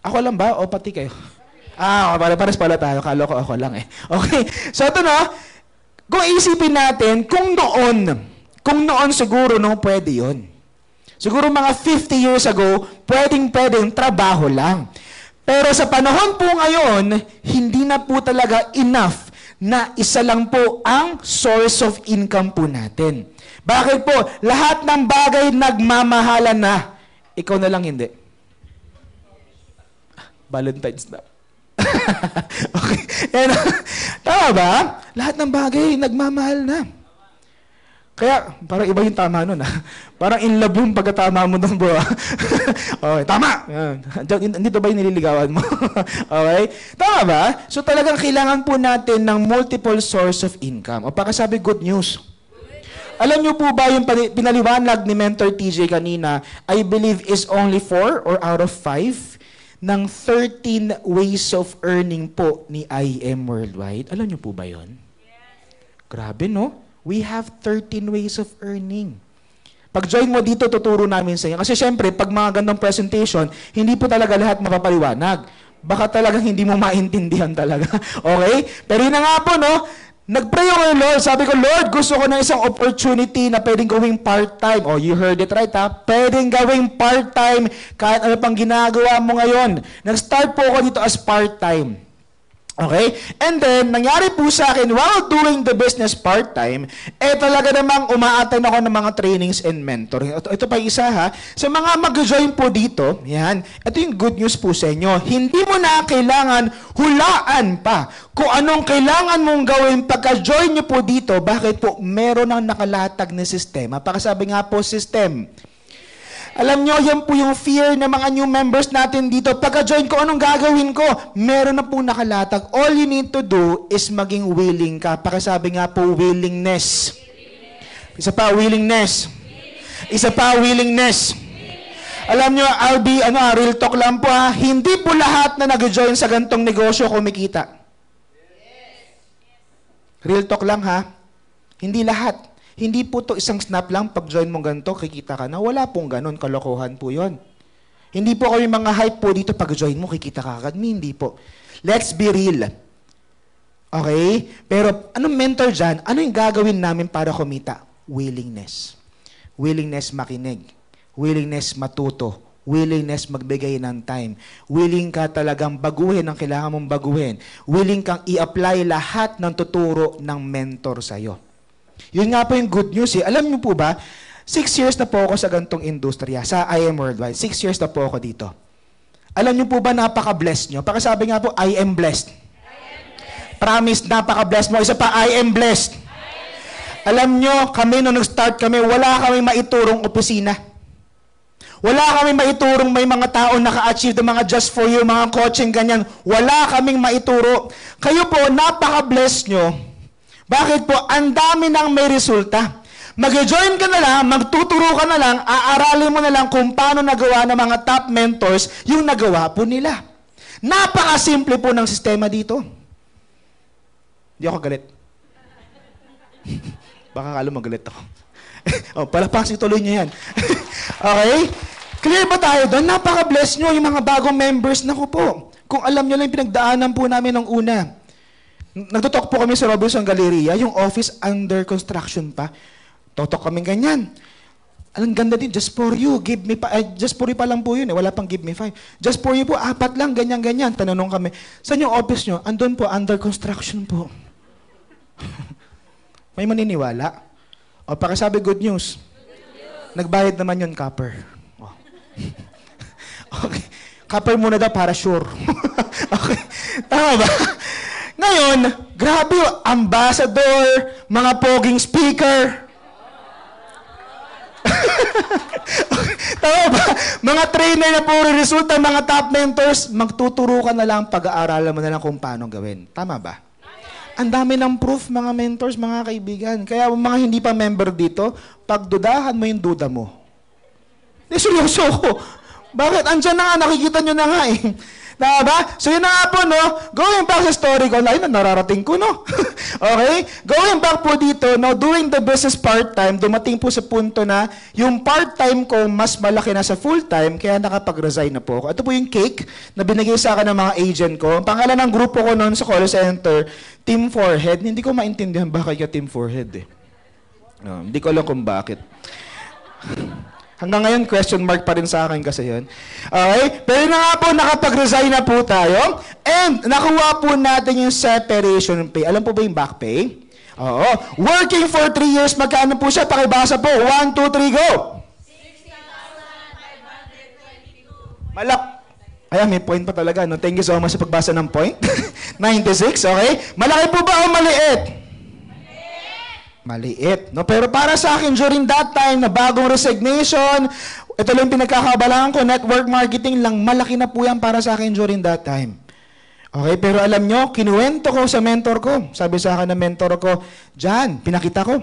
Ako lang ba? O pati kayo? Pares pala tayo. Kala ko ako lang eh. Okay. So ito na, kung isipin natin, kung noon siguro, no, pwede yun. Siguro mga 50 years ago, pwedeng trabaho lang. Pero sa panahon po ngayon, hindi na po talaga enough na isa lang po ang source of income po natin. Bakit po? Lahat ng bagay nagmamahalan na. Ikaw na lang hindi. Valentine's na. Okay. And, tama ba? Lahat ng bagay, nagmamahal na. Kaya, parang iba yung tama nun. Parang in love yung pagkatama mo ng buha. Okay, tama! Dito ba yung nililigawan mo? Okay? Tama ba? So talagang kailangan po natin ng multiple source of income. O pakasabi, good news. Alam niyo po ba yung pinaliwanag ni Mentor TJ kanina, I believe is only 4 or out of 5? Ng 13 ways of earning po ni IEM Worldwide. Alam niyo po ba yun? Grabe, no? We have 13 ways of earning. Pag-join mo dito, tuturo namin sa inyo. Kasi syempre, pag mga gandang presentation, hindi po talaga lahat mapapaliwanag. Baka talagang hindi mo maintindihan talaga. Okay? Pero yun na nga po, no? Nag-pray ako ng Lord. Sabi ko, Lord, gusto ko na isang opportunity na pwedeng gawing part-time. Oh, you heard it right, ha? Pwedeng gawing part-time kahit ano pang ginagawa mo ngayon. Nag-start po ako dito as part-time. Okay? And then, nangyari po sa akin, while doing the business part-time, talaga namang uma-attend ako ng mga trainings and mentoring. Ito pa isa ha. Sa mga mag-join po dito, yan, ito yung good news po sa inyo. Hindi mo na kailangan hulaan pa kung anong kailangan mong gawin pagka-join nyo po dito. Bakit po? Meron ang nakalatag na sistema. Pakasabi nga po, system. Alam nyo, yan po yung fear ng mga new members natin dito. Pagka-join ko, anong gagawin ko? Meron na po nakalatag. All you need to do is maging willing ka. Pakisabi nga po, willingness. Isa pa, willingness. Isa pa, willingness. Alam nyo, real talk lang po ha, hindi po lahat na nag-join sa gantong negosyo kumikita. Real talk lang ha, hindi lahat. Hindi po to isang snap lang, pag-join mo ganito, kikita ka na. Wala pong ganon, kalokohan po yon. Hindi po kami mga hype po dito, pag-join mo, kikita ka agad. Hindi po. Let's be real. Okay? Pero anong mentor dyan? Ano yung gagawin namin para kumita? Willingness. Willingness makinig. Willingness matuto. Willingness magbigay ng time. Willing ka talagang baguhin ang kailangan mong baguhin. Willing kang i-apply lahat ng tuturo ng mentor sa'yo. Yun nga po yung good news eh. Alam niyo po ba, 6 years na po ako sa gantong industriya, sa IM Worldwide. 6 years na po ako dito. Alam niyo po ba, napaka-blessed nyo? Pakisabi nga po, I am blessed. Promise, napaka-blessed mo. Isa pa, I am blessed. Alam nyo, kami nung nag-start kami, wala kami maiturong opisina. Wala kami maiturong may mga tao naka-achieve ng mga just for you, mga coaching, ganyan. Wala kaming maituro. Kayo po, napaka-blessed nyo. Bakit po? Ang dami nang may resulta. Mag-join ka na lang, magtuturo ka na lang, aaralin mo na lang kung paano nagawa ng mga top mentors yung nagawa po nila. Napaka-simple po ng sistema dito. Hindi ako galit. Baka kala mo galit ako. Palapasin tuloy niyo yan. Okay? Clear ba tayo doon? Napaka-bless nyo yung mga bagong members na ko po. Kung alam nyo lang yung pinagdaanan po namin ng una. Nagtutok po kami sa Robinson Galleria, yung office under construction pa. Totok kami ganyan. Ang ganda din, just for you, give me pa, just for you pa lang po yun, wala pang give me 5. Just for you po, 4 lang, ganyan-ganyan. Tanong kami, saan yung office nyo? Andun po, under construction po. May maniniwala? O, pakisabi good news. Nagbayad naman yun, copper. Oh. Okay. Copper muna daw para sure. Okay. Tama ba? Ngayon, grabe yung ambassador, mga poging speaker. Tama ba? Mga trainer na puro resulta, mga top mentors, magtuturo ka na lang, pag-aaralan mo na lang kung paano gawin. Tama ba? Ang dami ng proof, mga mentors, mga kaibigan. Kaya mga hindi pa member dito, pagdudahan mo yung duda mo. Seryoso ko. Bakit? Andiyan na nga, nakikita nyo na nga eh. Tama ba? So yun na nga po, no? Going back sa story ko, na nararating ko, no? Okay? Going back po dito, no? Doing the business part-time, dumating po sa punto na yung part-time ko mas malaki na sa full-time, kaya nakapag-resign na po ako. Ito po yung cake na binigay sa akin ng mga agent ko. Ang pangalan ng grupo ko noon sa call center, Team Forehead. Hindi ko maintindihan bakit ka Team Forehead eh. No, hindi ko alam kung bakit. Hanggang ngayon, question mark pa rin sa akin kasi yun. Okay? Pero na nga po, nakapag-resign na po tayo. And nakuha po natin yung separation pay. Alam po ba yung back pay? Oo. Working for 3 years, magkano po siya? Pakibasa po. 1, 2, 3, go! 60,522. Malak. Ayan, may point pa talaga. No? Thank you so much sa pagbasa ng point. 96, okay? Malaki po ba o maliit? Maliit. No? Pero para sa akin, during that time, na bagong resignation, ito lang pinagkakabalaan ko, network marketing lang, malaki na po yan para sa akin during that time. Okay, pero alam nyo, kinuwento ko sa mentor ko. Sabi sa akin ng mentor ko, Jan, pinakita ko.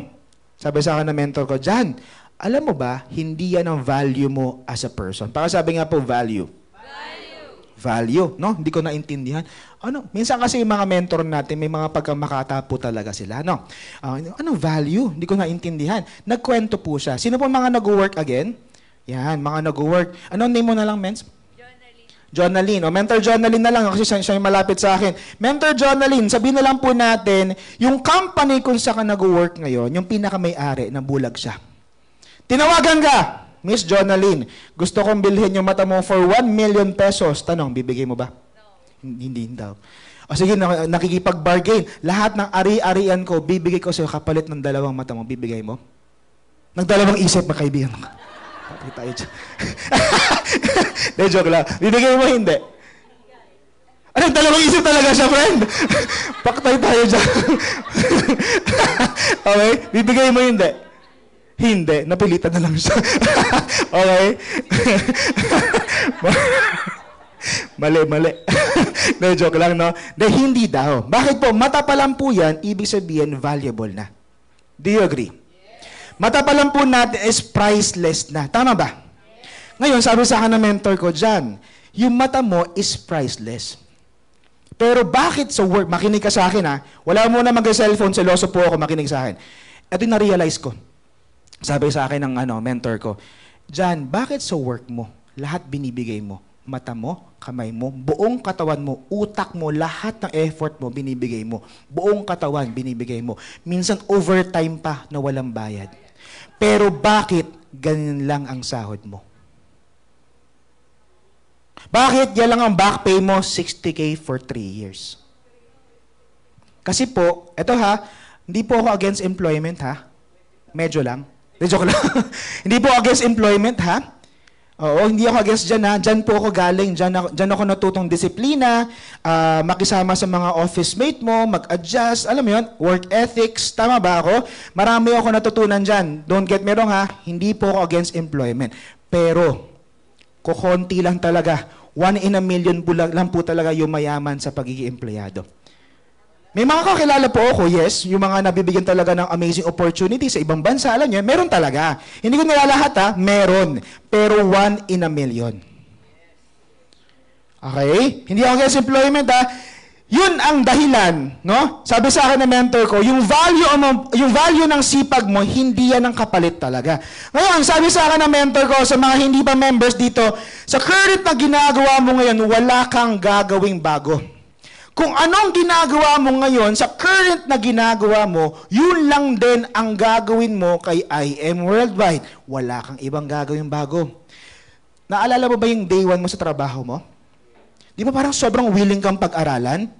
Sabi sa akin ng mentor ko, Jan, alam mo ba, hindi yan ang value mo as a person. Para sabi nga po, value. Value, no? Hindi ko naintindihan. Ano? Minsan kasi yung mga mentor natin, may mga pagkamakata po talaga sila, no? Anong value? Hindi ko naintindihan. Nagkwento po siya. Sino po mga nag-work again? Yan, mga nag-work. Anong name mo na lang, Mens? Jonaline. O, Mentor Jonaline na lang kasi siya yung malapit sa akin. Mentor Jonaline, sabihin na lang po natin, yung company kung saan ka nag-work ngayon, yung pinaka-may-ari, nabulag siya. Tinawagan ka! Miss Jonaline, gusto kong bilhin yung mata mo for 1 million pesos. Tanong, bibigay mo ba? No. Hindi daw. O sige, nakikipag-bargain. Lahat ng ari-arian ko, bibigay ko sa'yo kapalit ng 2 mata mo. Bibigay mo? Nagdalawang isip, makaibigan. Patay tayo dyan. De, joke lang. Bibigay mo, hindi? Ano, 2 isip talaga siya, friend? Paktay tayo dyan. Okay? Bibigay mo, hindi? Hindi. Napilitan na lang siya. Okay? Mali. No, joke lang, no? Hindi daw. Bakit po? Mata pa lang po yan, ibig sabihin, valuable na. Do you agree? Mata pa lang po natin is priceless na. Tama ba? Ngayon, sabi sa akin ng mentor ko dyan, yung mata mo is priceless. Pero bakit sa work, makinig ka sa akin ha, wala mo na mag-cellphone, seloso po ako, makinig sa akin. Ito yung na-realize ko. Sabi sa akin ng mentor ko, Jan, bakit sa work mo, lahat binibigay mo? Mata mo, kamay mo, buong katawan mo, utak mo, lahat ng effort mo, binibigay mo. Buong katawan, binibigay mo. Minsan overtime pa na walang bayad. Pero bakit ganyan lang ang sahod mo? Bakit yan lang ang back pay mo, 60K for 3 years? Kasi po, eto ha, hindi po ako against employment ha. Medyo lang. Joke lang. Hindi po against employment ha. Oo, hindi ako against dyan ha. Dyan po ako galing. Dyan ako natutong disiplina, makisama sa mga office mate mo, mag-adjust, alam mo yun, work ethics, tama ba ako? Marami ako natutunan dyan. Don't get me wrong ha, hindi po ako against employment. Pero, kukonti lang talaga. 1 in a million lang po talaga yung mayaman sa pagiging empleyado. May mga kakilala po ako, yes, yung mga nabibigyan talaga ng amazing opportunity sa ibang bansa, alam niyo, meron talaga. Hindi ko nilalahat ha, meron. Pero 1 in a million. Okay? Hindi ako against employment ha. Yun ang dahilan, no? Sabi sa akin ng mentor ko, yung value ng sipag mo, hindi yan ang kapalit talaga. Ngayon, sabi sa akin ng mentor ko, sa mga hindi pa members dito, sa current na ginagawa mo ngayon, wala kang gagawing bago. Kung anong ginagawa mo ngayon, sa current na ginagawa mo, yun lang din ang gagawin mo kay IM Worldwide. Wala kang ibang gagawin bago. Naalala mo ba yung day 1 mo sa trabaho mo? Di ba parang sobrang willing kang pag-aralan?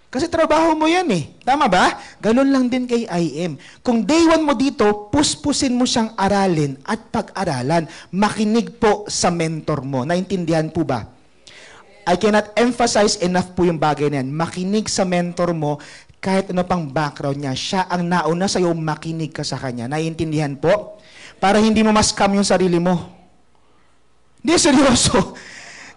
Kasi trabaho mo yan eh. Tama ba? Ganun lang din kay IM. Kung day 1 mo dito, puspusin mo siyang aralin at pag-aralan. Makinig po sa mentor mo. Naintindihan po ba? I cannot emphasize enough po yung bagay na yan. Makinig sa mentor mo, kahit ano pang background niya, siya ang nauna sa'yo, makinig ka sa kanya. Naiintindihan po? Para hindi mo ma-scam yung sarili mo. Hindi, seryoso.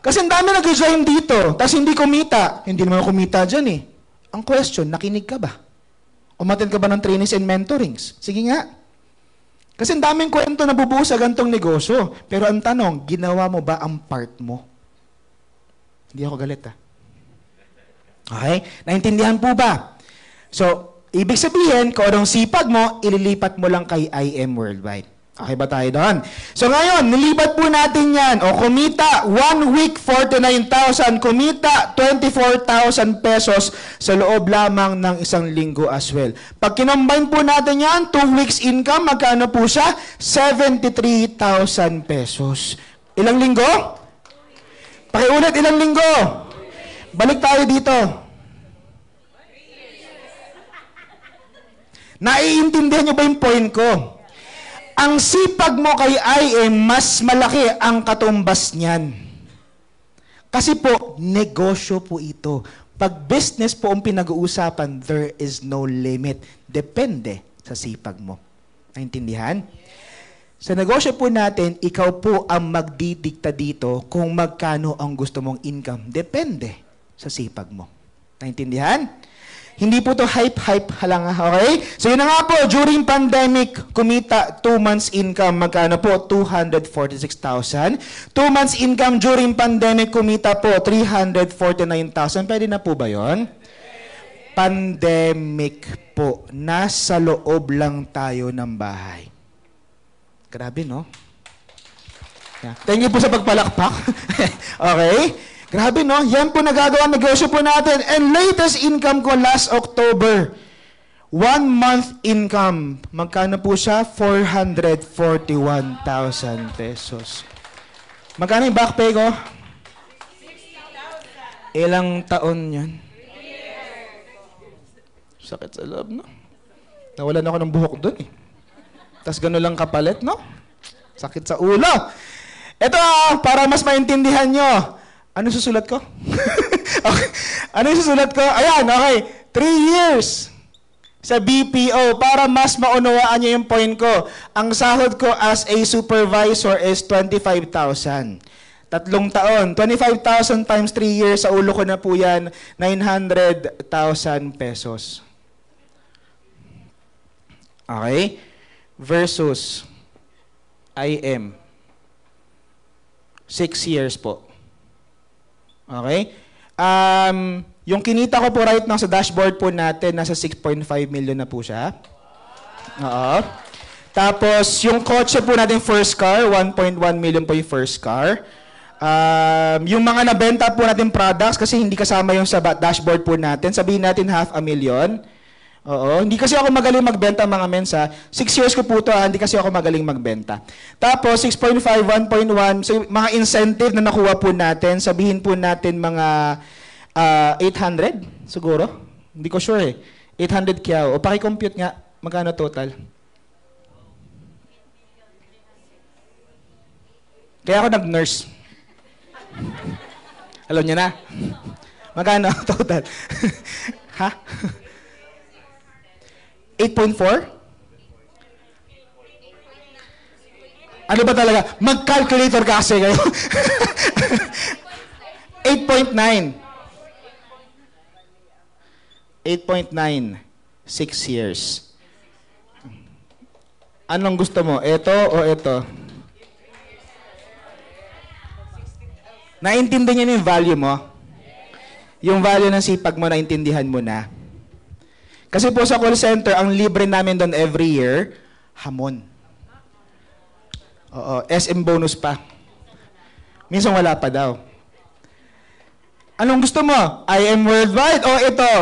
Kasi ang dami nag-join dito, tapos hindi kumita. Hindi naman kumita dyan eh. Ang question, nakinig ka ba? Umattend ka ba ng trainings and mentorings? Sige nga. Kasi ang daming kwento na bubuo sa gantong negosyo. Pero ang tanong, ginawa mo ba ang part mo? Hindi ako galit ha. Okay? Naintindihan po ba? So, ibig sabihin, kung anong sipag mo, ililipat mo lang kay IM Worldwide. Okay ba tayo doon? So ngayon, nilipat po natin yan. O kumita, 1 week, 49,000. Kumita, 24,000 pesos sa loob lamang ng 1 linggo as well. Pag kinombine po natin yan, 2 weeks income, magkano po siya? 73,000 pesos. Ilang linggo? Pakiulit, ilang linggo? Balik tayo dito. Naiintindihan niyo ba yung point ko? Ang sipag mo kay IM, mas malaki ang katumbas niyan. Kasi po, negosyo po ito. Pag business po ang pinag-uusapan, there is no limit. Depende sa sipag mo. Naintindihan? Sa negosyo po natin, ikaw po ang magdidikta dito kung magkano ang gusto mong income. Depende sa sipag mo. Naintindihan? Hindi po to hype lang, okay? So yun na nga po, during pandemic, kumita 2 months income, magkano po? 246,000. 2 months income during pandemic, kumita po 349,000. Pwede na po ba yun? Pandemic po, nasa loob lang tayo ng bahay. Grabe, no? Yeah. Thank you po sa pagpalakpak. Okay? Grabe, no? Yan po nagagawa, negosyo po natin. And latest income ko last October, 1 month income. Magkano po siya? 441,000 pesos. Magkano yung back pay ko? 6,000. Ilang taon yun? 3 years. Sakit sa loob, no? Nawalan ako ng buhok dun eh. Tapos gano'n lang kapalit, no? Sakit sa ulo. Ito, para mas maintindihan nyo. Ano susulat ko? Okay. Ano susulat ko? Ayan, okay. 3 years. Sa BPO, para mas maunawaan niyo yung point ko, ang sahod ko as a supervisor is 25,000. 3 taon. 25,000 times 3 years, sa ulo ko na po yan, 900,000 pesos. Okay? Versus IM. 6 years po. Okay? Yung kinita ko po right now sa dashboard po natin, nasa 6.5 million na po siya. Oo. Tapos, yung kotse po natin first car, 1.1 million po yung first car. Yung mga nabenta po natin products, kasi hindi kasama yung sa dashboard po natin, sabihin natin 500,000. Oo. Hindi kasi ako magaling magbenta, mga mensa. 6 years ko po ito, hindi kasi ako magaling magbenta. Tapos, 6.5, 1.1, so mga incentive na nakuha po natin, sabihin po natin mga 800, siguro? Hindi ko sure eh. 800 kyaw. O paki-compute nga, magkano total? Kaya ako nag-nurse. Alam niyo na? Magkano total? Ha? 8.4? Ano ba talaga? Mag-calculator kasi kayo. 8.9. 8.9. 6 years. Anong gusto mo? Ito o ito? Naintindihan niyo yung value mo? Yung value ng sipag mo, naintindihan mo na. Kasi po sa call center, ang libre namin doon every year, hamon. Oo, SM bonus pa. Minsan wala pa daw. Anong gusto mo? IM Worldwide o ito?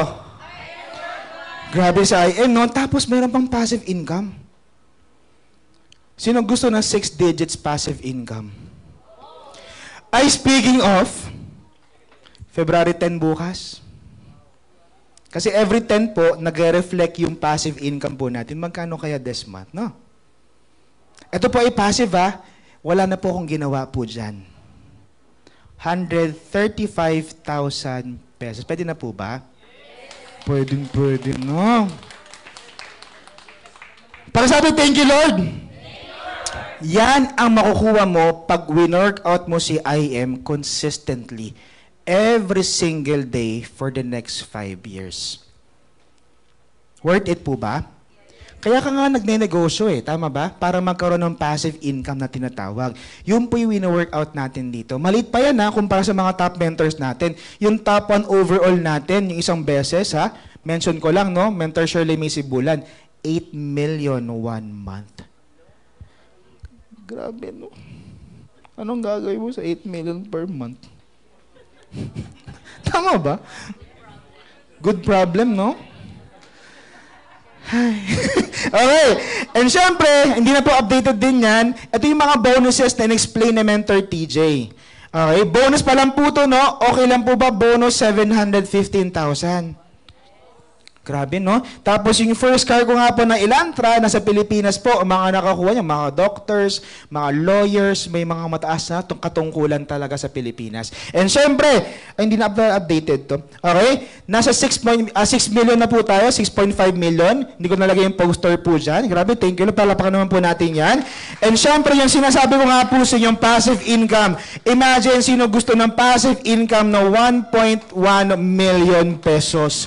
Grabe sa IM, no? Tapos meron pang passive income. Sino gusto na 6 digits passive income? Ay, speaking of, February 10 bukas. Kasi every 10 po, nag-reflect yung passive income po natin. Magkano kaya this month, no? Ito po ay passive, ha? Wala na po akong ginawa po dyan. 135,000 pesos. Pwede na po ba? Pwede, no? Para sabi, thank you, Lord. Yan ang makukuha mo pag win-workout mo si IM consistently every single day for the next 5 years. Worth it po ba? Kaya ka nga nagne-negosyo tama ba? Para magkaroon ng passive income na tinatawag. Yun po yung win-workout natin dito. Maliit pa yan kumpara sa mga top mentors natin. Yung top 1 overall natin, yung isang beses mention ko lang, no? Mentor Shirley May Sibulan, 8 million 1 month. Grabe, no? Anong gagawin mo sa 8 million per month? Tama ba? Good problem, no? Okay. And syempre, hindi na po updated din yan. Ito yung mga bonuses na in-explain na Mentor TJ. Okay. Bonus pa lang po to, no? Okay lang po ba? Bonus 715,000. Grabe, no? Tapos yung first car ko nga po ng Elantra, nasa Pilipinas po, mga nakakuha niya, mga doctors, mga lawyers, may mga mataas na katungkulan talaga sa Pilipinas. And syempre, hindi na updated to. Okay? Nasa 6 million na po tayo, 6.5 million. Hindi ko nalagay yung poster po dyan. Grabe, thank you. Palapakan naman po natin yan. And syempre, yung sinasabi ko nga po sa yung passive income. Imagine sino gusto ng passive income na 1.1 million pesos.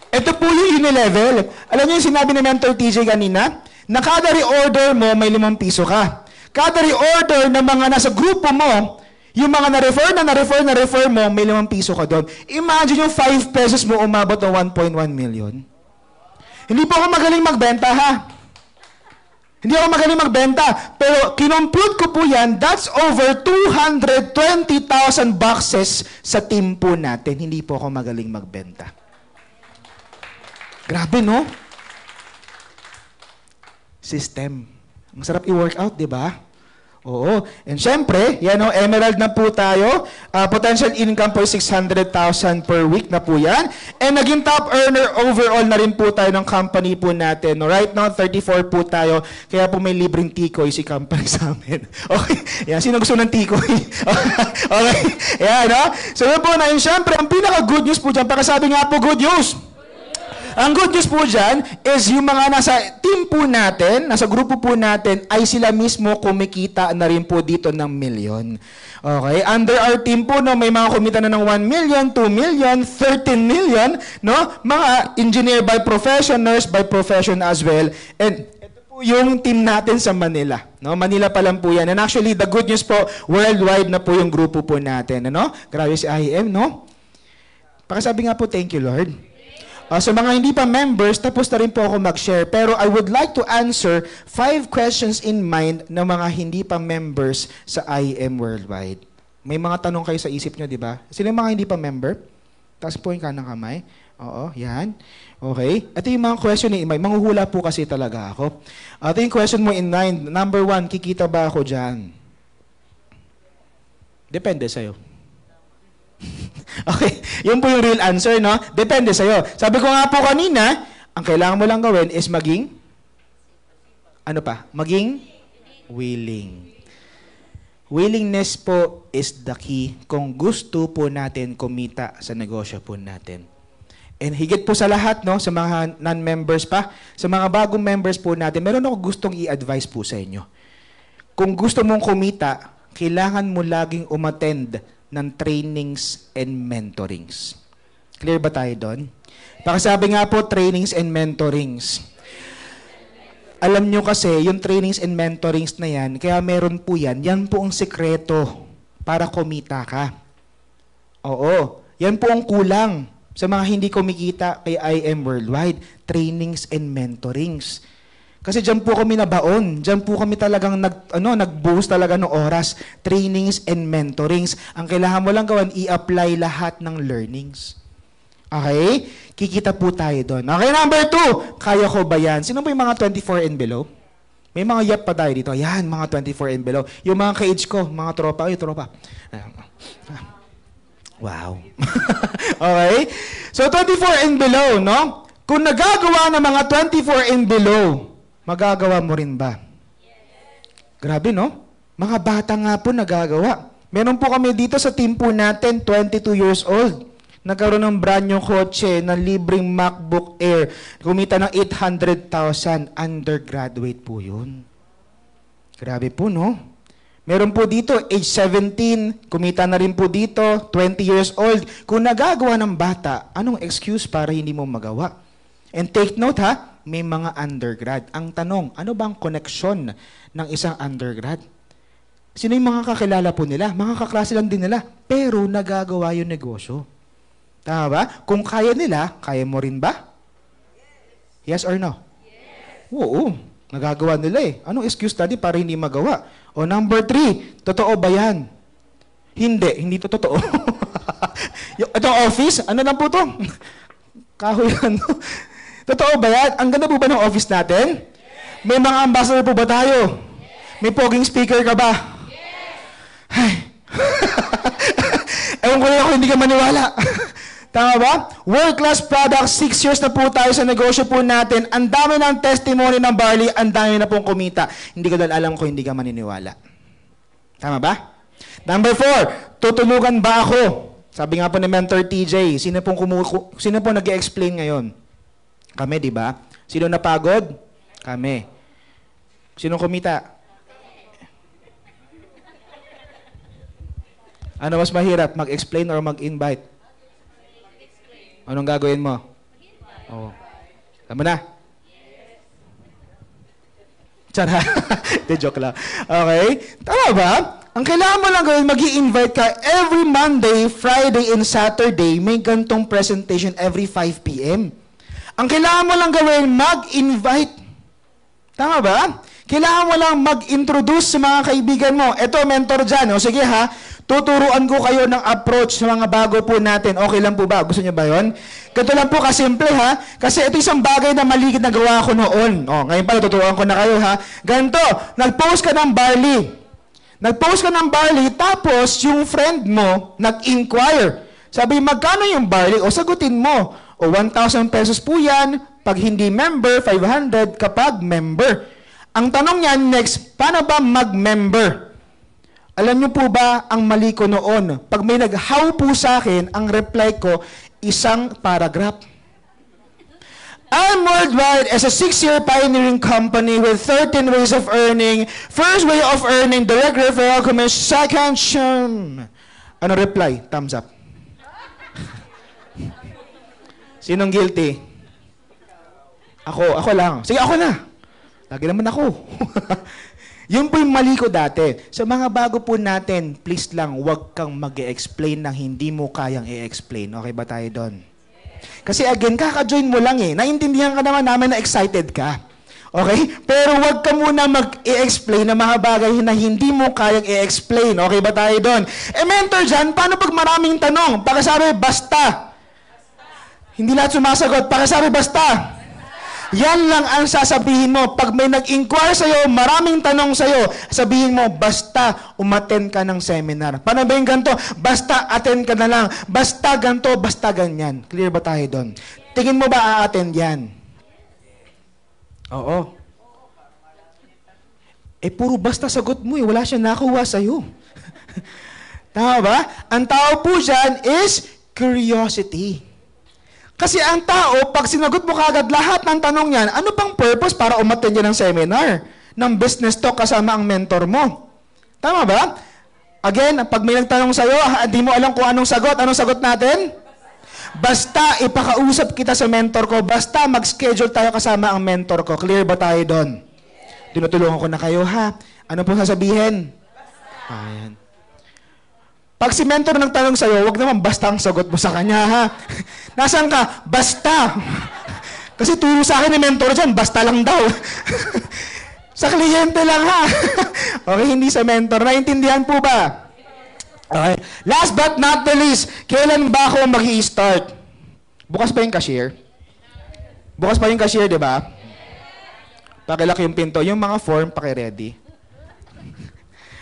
Ito po yung unilevel. Alam niyo yung sinabi ni Mentor TJ kanina? Na kada reorder mo, may 5 piso ka. Kada reorder ng mga nasa grupo mo, yung mga na-refer mo, may 5 piso ka doon. Imagine yung 5 pesos mo umabot ng 1.1 million. Hindi po ako magaling magbenta, Hindi ako magaling magbenta. Pero kinompute ko po yan, that's over 220,000 boxes sa team po natin. Hindi po ako magaling magbenta. Grabe, no? System. Ang sarap i-workout, di ba? Oo. And syempre, yan emerald na po tayo. Potential income po 600,000 per week na po yan. And naging top earner overall na rin po tayo ng company po natin. No? Right now, 34 po tayo. Kaya po may libreng tikoy si company sa amin. Okay? Yan. Sino gusto ng tikoy? Okay? Yan, no? So yun po na yun. Syempre, ang pinaka-good news po dyan, pagkasabi nga po, good news. Ang good news po dyan is yung mga nasa team po natin, nasa grupo po natin, ay sila mismo kumikita na rin po dito ng milyon. Okay? Under our team po, no, may mga kumita na ng 1 million, 2 million, 13 million, no? Mga engineer by profession, nurse by profession as well. And ito po yung team natin sa Manila. No? Manila pa lang po yan. And actually, the good news po, worldwide na po yung grupo po natin. Ano? Grabe si IM, no? Pakisabi nga po, thank you, Lord. So mga hindi pa members, tapos na rin po ako mag-share. Pero I would like to answer 5 questions in mind ng mga hindi pa members sa IM Worldwide. May mga tanong kayo sa isip nyo, di ba? Sino yung mga hindi pa member? Taas po yung kanang kamay. Oo, yan. Okay. Ito yung mga question in mind. Manghuhula po kasi talaga ako. Ito yung question mo in mind. Number 1, kikita ba ako dyan? Depende sa'yo. Okay, yun po yung real answer, no? Depende sa'yo. Sabi ko nga po kanina, ang kailangan mo lang gawin is maging, ano pa? Maging willing. Willingness po is the key kung gusto po natin kumita sa negosyo po natin. And higit po sa lahat, no, sa mga non-members pa, sa mga bagong members po natin, meron ako gustong i-advise po sa inyo. Kung gusto mong kumita, kailangan mo laging umattend ng trainings and mentorings. Clear ba tayo doon? Pakisabi nga po, trainings and mentorings. Alam nyo kasi, yung trainings and mentorings na yan, kaya meron po yan, yan po ang sekreto para kumita ka. Oo, yan po ang kulang sa mga hindi kumikita kay IM Worldwide, trainings and mentorings. Kasi dyan po kami nabaon. Dyan po kami talagang nag-boost talaga ng oras. Trainings and mentorings. Ang kailangan mo lang gawin, i-apply lahat ng learnings. Okay? Kikita po tayo doon. Okay, number 2. Kaya ko ba yan? Sino po yung mga 24 and below? May mga yap pa tayo dito. Yan, mga 24 and below. Yung mga ka-age ko, mga tropa. Ay, tropa. Wow. Okay? So, 24 and below, no? Kung nagagawa ng mga 24 and below, magagawa mo rin ba? Grabe, no? Mga bata nga po nagagawa. Meron po kami dito sa team po natin, 22 years old. Nagkaroon ng brand new kotse, ng libreng MacBook Air. Kumita ng 800,000. Undergraduate po yun. Grabe po, no? Meron po dito, age 17, kumita na rin po dito, 20 years old. Kung nagagawa ng bata, anong excuse para hindi mo magawa? And take note, ha? May mga undergrad. Ang tanong, ano bang koneksyon ng isang undergrad? Sino yung mga kakilala po nila? Mga kaklase lang din nila. Pero nagagawa yung negosyo. Tama ba? Kung kaya nila, kaya mo rin ba? Yes or no? Yes. Oo. Nagagawa nila eh. Anong excuse study para hindi magawa? O number 3, totoo ba yan? Hindi to totoo. Itong office, ano lang po to? Kahoy ano? Totoo ba yan? Ang ganda po ba ng office natin? Yes. May mga ambassador po ba tayo? Yes. May poging speaker ka ba? Yes. Ewan ko na ako, hindi ka maniwala. Tama ba? World-class product, 6 years na po tayo sa negosyo po natin. Ang dami ng testimony ng Barley, ang dami na pong kumita. Hindi ko dahil alam ko, hindi ka maniniwala. Tama ba? Number 4, tutulungan ba ako? Sabi nga po ni Mentor TJ, sino pong nag-i-explain ngayon? Kami, di ba? Sino napagod? Kami. Sino kumita? Ano mas mahirap? Mag-explain or mag-invite? Anong gagawin mo? Oh. Tama na? Tsara. Joke lang. Okay? Tama ba? Ang kailangan mo lang gawin, mag-i-invite ka every Monday, Friday, and Saturday. May gantong presentation every 5 p.m. Ang kailangan mo lang gawin, mag-invite. Tama ba? Kailangan mo lang mag-introduce sa mga kaibigan mo. Ito, mentor dyan. O sige ha, tuturuan ko kayo ng approach sa mga bago po natin. Okay lang po ba? Gusto niyo ba yun? Ganito lang po kasimple ha. Kasi ito isang bagay na maligid na gawa ko noon. O, ngayon pala tuturuan ko na kayo ha. Ganito, nag-post ka ng Barley. Nag-post ka ng Barley, tapos yung friend mo nag-inquire. Sabi, magkano yung Barley? O sagutin mo. O 1,000 pesos po yan. Pag hindi member, 500 kapag member. Ang tanong niya next, paano ba mag-member? Alam niyo po ba ang mali ko noon? Pag may nag-how po sa akin, ang reply ko, isang paragraph. IM Worldwide is a 6-year pioneering company with 13 ways of earning. First way of earning, direct referral commission. Second, ano reply? Thumbs up. Sinong guilty? Ako lang. Sige, ako na. Lagi naman ako. Yun po yung mali ko dati. Sa mga bago po natin, please lang, huwag kang mag-e-explain ng hindi mo kayang i-explain. Okay ba tayo doon? Kasi again, kaka-join mo lang eh. Naintindihan ka naman namin na excited ka. Okay? Pero huwag ka muna mag-i-explain ng mga bagay na hindi mo kayang i-explain. Okay ba tayo doon? Mentor dyan, paano pag maraming tanong? Pagkasabi, basta. Hindi lahat sumasagot. Pagkasabi, basta. Yan lang ang sasabihin mo. Pag may nag-inquire sa'yo, maraming tanong sa'yo, sabihin mo, basta umattend ka ng seminar. Paano ba yung ganito? Basta attend ka na lang. Basta ganito, basta ganyan. Clear ba tayo doon? Tingin mo ba a-attend yan? Oo. Puro basta sagot mo eh. Wala siya nakuha sa'yo. Tama ba? Ang tao po dyan is curiosity. Kasi ang tao, pag sinagot mo kagad lahat ng tanong yan, ano pang purpose para umattend yan ng seminar? Ng business talk kasama ang mentor mo. Tama ba? Again, pag may nagtanong sa'yo, hindi mo alam kung anong sagot natin? Basta ipakausap kita sa mentor ko, basta mag-schedule tayo kasama ang mentor ko. Clear ba tayo doon? Tinutulungan ko na kayo, ha? Ano po sasabihin? Ayan. Pag si mentor nagtanong sa'yo, wag naman basta ang sagot mo sa kanya, ha? Nasaan ka? Basta. Kasi turo sa akin ni mentor dyan, basta lang daw. Sa kliyente lang, ha? Okay, hindi sa mentor. Naintindihan po ba? Okay. Last but not the least, kailan ba ako mag-i-start? Bukas pa yung cashier? Bukas pa yung cashier, di ba? Pakilak yung pinto. Yung mga form, paki-ready.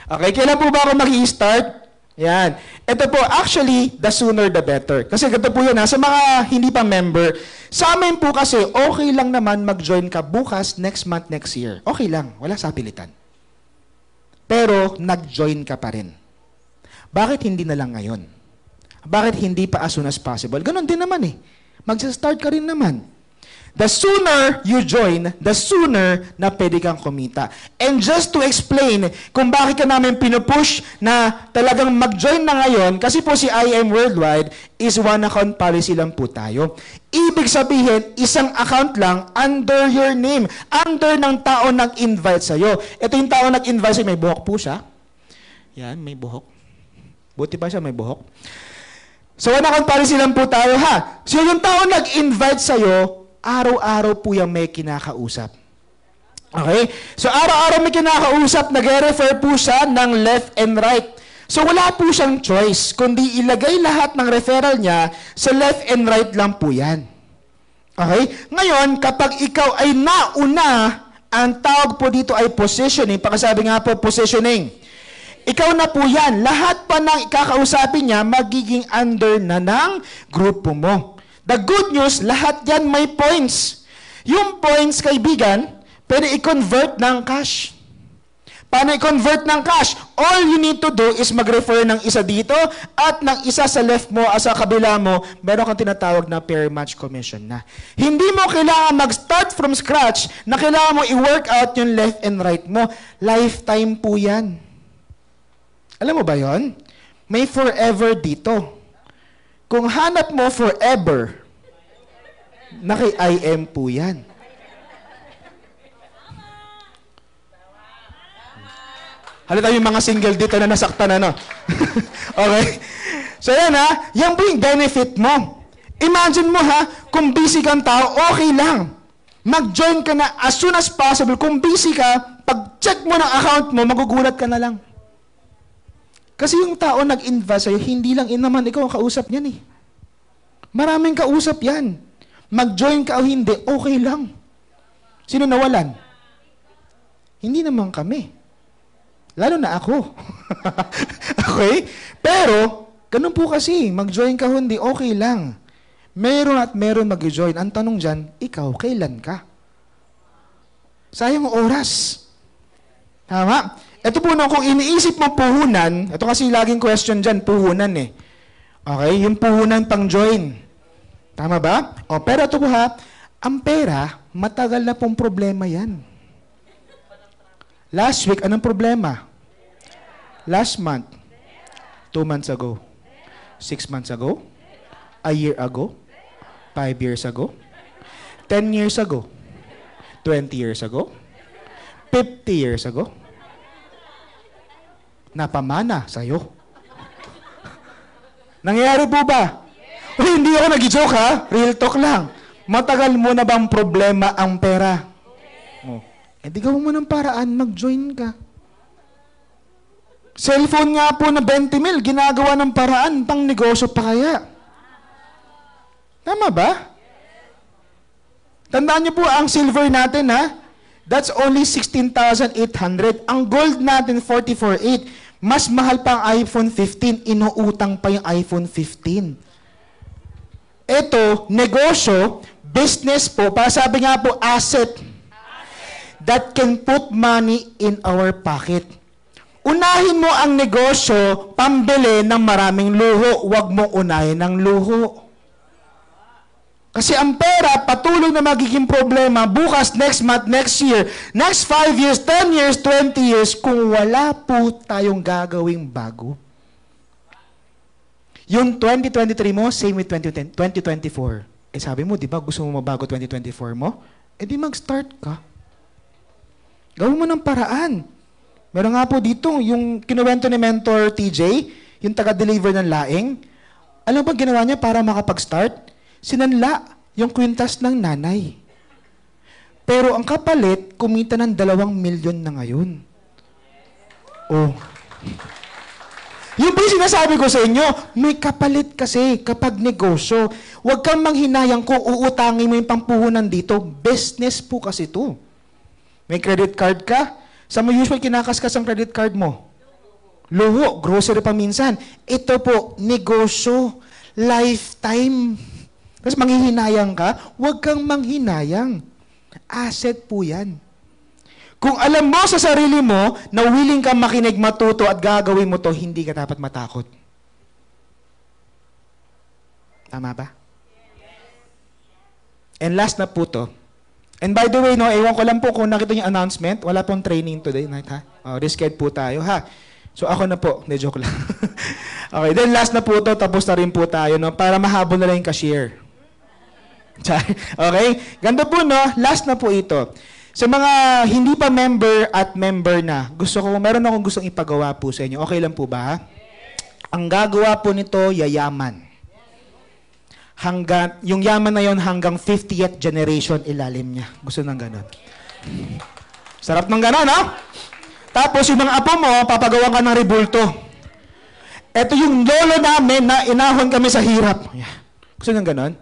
Okay, kailan po ba ako mag-i-start? Yan. Ito po, actually, the sooner the better. Kasi ganito po yun, ha? Sa mga hindi pa member, sa amin po kasi, okay lang naman mag-join ka bukas, next month, next year. Okay lang. Wala sa pilitan. Pero, nag-join ka pa rin. Bakit hindi na lang ngayon? Bakit hindi pa as soon as possible? Ganon din naman eh. Mag-start ka rin naman. The sooner you join, the sooner na pwede kang kumita. And just to explain kung bakit ka namin pinupush na talagang mag-join na ngayon, kasi po si IM Worldwide is one account policy lang po tayo. Ibig sabihin, isang account lang under your name, under ng tao nag-invite sa'yo. Ito yung tao nag-invite sa'yo, may buhok po siya. Yan, may buhok. Buti pa siya, may buhok. So, one account policy lang po tayo, ha? So, yung tao nag-invite sa'yo, araw-araw po yung may kinakausap. Okay? So, araw-araw may kinakausap, nag-refer po siya ng left and right. So, wala po siyang choice, kundi ilagay lahat ng referral niya sa left and right lang po yan. Okay? Ngayon, kapag ikaw ay nauna, ang tawag po dito ay positioning. Pagkasabi nga po, positioning. Ikaw na po yan. Lahat pa ng ikakausapin niya, magiging under na ng grupo mo. The good news, lahat yan may points. Yung points, kaibigan, pwede i-convert ng cash. Paano i-convert ng cash? All you need to do is mag-refer ng isa dito at ng isa sa left mo at sa kabila mo, meron kang tinatawag na pair match commission na. Hindi mo kailangan mag-start from scratch na kailangan mo i-work out yung left and right mo. Lifetime po yan. Alam mo ba yon? May forever dito. Kung hanap mo forever, na kay IM po yan. Halata yung mga single dito na nasaktan, ano? Okay? So yan ha, yan po yung benefit mo. Imagine mo ha, kung busy kang tao, okay lang. Mag-join ka na as soon as possible. Kung busy ka, pag-check mo ng account mo, magugulat ka na lang. Kasi yung tao nag-invest sa'yo, hindi lang naman ikaw ang kausap niyan eh. Maraming kausap yan. Mag-join ka o hindi, okay lang. Sino nawalan? Hindi naman kami. Lalo na ako. Okay? Pero, ganun po kasi, mag-join ka o hindi, okay lang. Meron at meron mag-join. Ang tanong dyan, ikaw, kailan ka? Sayang oras. Tama? Ito po, no, kung iniisip mo puhunan, ito kasi laging question dyan, puhunan eh. Okay? Yung puhunan pang join. Tama ba? O, pero ito po ha, Ang pera, matagal na pong problema yan. Last week, anong problema? Last month, 2 months ago, 6 months ago, a year ago, 5 years ago, 10 years ago, 20 years ago, 50 years ago. Napamana sa'yo. Nangyayari po ba? Uy, hindi ako nag-joke ha. Real talk lang. Matagal mo na bang problema ang pera? Oh. Eh di gawin mo ng paraan, mag-join ka. Cellphone nga po na 20 mil, ginagawa ng paraan, pang negosyo pa kaya. Tama ba? Tandaan niyo po, ang silver natin ha, that's only 16,800. Ang gold natin, 44,800. Mas mahal pa ang iPhone 15, inuutang pa yung iPhone 15. Ito, negosyo, business po, para sabi nga po, asset that can put money in our pocket. Unahin mo ang negosyo, pambili ng maraming luho, huwag mong unahin ang luho. Kasi ang pera, patuloy na magiging problema bukas, next month, next year, next 5 years, 10 years, 20 years, kung wala po tayong gagawing bago. Yung 2023 mo, same with 2024. Eh sabi mo, di ba gusto mo mabago 2024 mo? Eh di mag-start ka. Gawin mo ng paraan. Meron nga po dito, yung kinuwento ni Mentor TJ, yung taga-deliver ng laing, alam ba ginawa niya para makapag-start? Sinanla yung kwintas ng nanay. Pero ang kapalit, kumita ng 2 milyon na ngayon. Oh. Yung po yung sinasabi ko sa inyo, may kapalit kasi kapag negosyo. Huwag kang manghinayang kung uutangin mo yung pampuhunan dito. Business po kasi ito. May credit card ka? Sa mo usual kinakaskas ang credit card mo? Luho, grocery pa minsan. Ito po, negosyo, lifetime. Tapos manghihinayang ka, huwag kang manghinayang. Asset po yan. Kung alam mo sa sarili mo na willing kang makinig, matuto at gagawin mo to, hindi ka dapat matakot. Tama ba? And last na po to. And by the way, no, ewan ko lang po kung nakita niyo announcement, wala pong training today night, ha? Risked po tayo, ha? So ako na po, hindi joke lang. Okay, then last na po to, tapos na rin po tayo, no? Para mahabol na lang yung cashier. Okay? Ganda po, no? Last na po ito. Sa mga hindi pa member at member na, meron akong gustong ipagawa po sa inyo. Okay lang po ba, ha? Ang gagawa po nito, yayaman. Yung yaman na yon hanggang 50th generation ilalim niya. Gusto ng ganon. Sarap ng ganon, ha? Tapos yung mga apo mo, papagawa ka ng rebulto. Ito yung lolo namin na inahon kami sa hirap. Gusto ng ganon?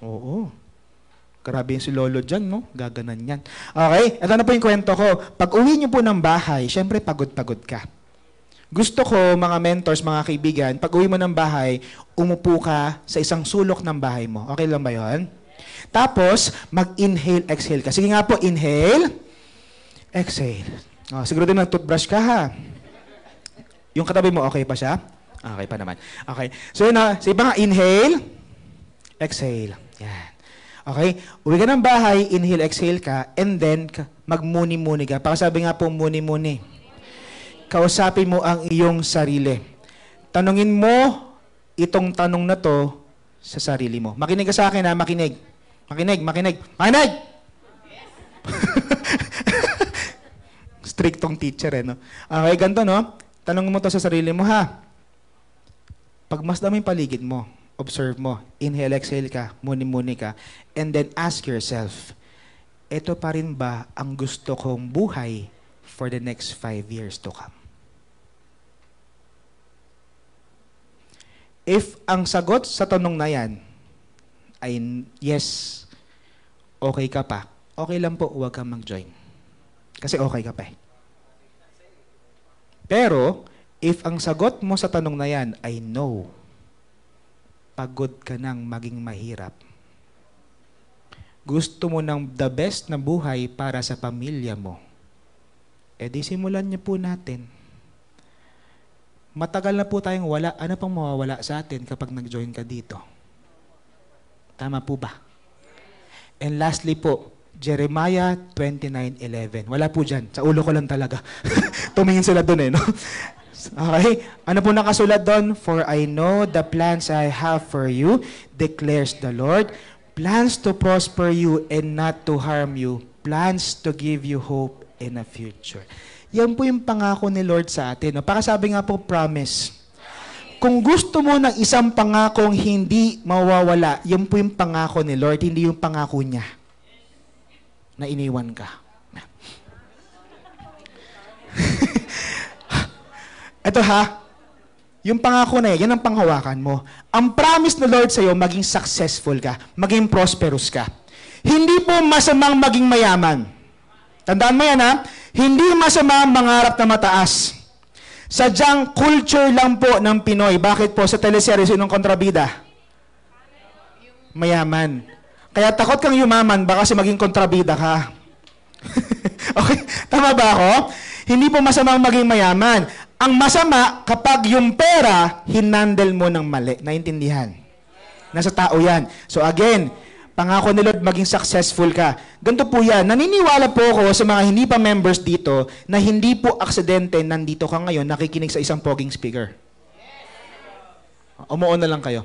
Oo. Grabe yung si lolo dyan, no? Gaganan yan. Okay, ito na po yung kwento ko. Pag uwi niyo po ng bahay, syempre pagod-pagod ka. Gusto ko, mga mentors, mga kaibigan, pag uwi mo ng bahay, umupo ka sa isang sulok ng bahay mo. Okay lang ba yun? Tapos, mag-inhale, exhale ka. Sige nga po, inhale, exhale. Siguro din mag-toothbrush ka, ha? Yung katabi mo, okay pa siya? Okay pa naman. Okay. So yun na, sige pa nga, inhale, exhale. Yan. Okay? Uwi ka ng bahay, inhale, exhale ka, and then magmuni-muni ka. Pakasabi nga po, muni-muni. Kausapin mo ang iyong sarili. Tanungin mo itong tanong na to sa sarili mo. Makinig ka sa akin, ha? Makinig. Makinig, makinig. Makinig! Strictong teacher, eh, no? Okay, ganito, no? Tanungin mo to sa sarili mo, ha? Pagmasdan mo yung paligid mo, observe mo, inhale, exhale ka, muni-muni ka, and then ask yourself, ito pa rin ba ang gusto kong buhay for the next 5 years to come? If ang sagot sa tanong na yan ay yes, okay ka pa, okay lang po, huwag kang mag-join. Kasi okay ka pa eh. Pero, if ang sagot mo sa tanong na yan ay no, pagod ka nang maging mahirap. Gusto mo ng the best na buhay para sa pamilya mo. E di simulan niyo po natin. Matagal na po tayong wala. Ano pang mawawala sa atin kapag nag-join ka dito? Tama po ba? And lastly po, Jeremiah 29:11. Wala po dyan. Sa ulo ko lang talaga. Tumingin sila doon no? Okay. Ano po nakasulat doon? For I know the plans I have for you, declares the Lord. Plans to prosper you and not to harm you. Plans to give you hope in a future. Yan po yung pangako ni Lord sa atin. No? Para sabi nga po, promise. Kung gusto mo ng isang pangakong hindi mawawala, yan po yung pangako ni Lord, hindi yung pangako niya na iniwan ka. Ito yung pangako na yan ang panghawakan mo. Ang promise ng Lord sa'yo, maging successful ka, maging prosperous ka. Hindi po masamang maging mayaman. Tandaan mo yan hindi masamang mangarap na mataas. Sadyang culture lang po ng Pinoy. Bakit po sa teleserye, sinong kontrabida? Mayaman. Kaya takot kang yumaman, baka kasi maging kontrabida ka. Okay? Tama ba ako? Hindi po masamang maging mayaman. Ang masama, kapag yung pera, hinandle mo ng mali. Naintindihan? Nasa tao yan. So again, pangako ni Lord, maging successful ka. Ganito po yan. Naniniwala po ako sa mga hindi pa members dito na hindi po aksidente nandito ka ngayon nakikinig sa isang poging speaker. Umuon na lang kayo.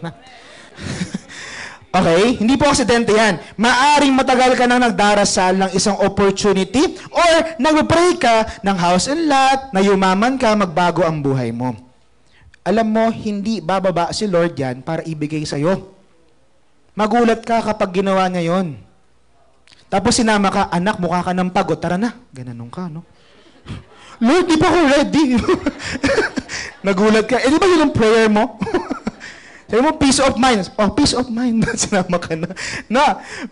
Okay? Hindi po aksidente yan. Maaring matagal ka nang nagdarasal ng isang opportunity or nag-pray ka ng house and lot, na yumaman ka, magbago ang buhay mo. Alam mo, hindi bababa si Lord yan para ibigay sa'yo. Magulat ka kapag ginawa niya yon. Tapos sinama ka, anak, mukha ka ng pagod. Tara na. Gananong ka, no? Lord, di pa ako ready. Nagulat ka. Di ba yun ang prayer mo? Sabi mo, peace of mind. Oh, peace of mind. Sinama ka na. No.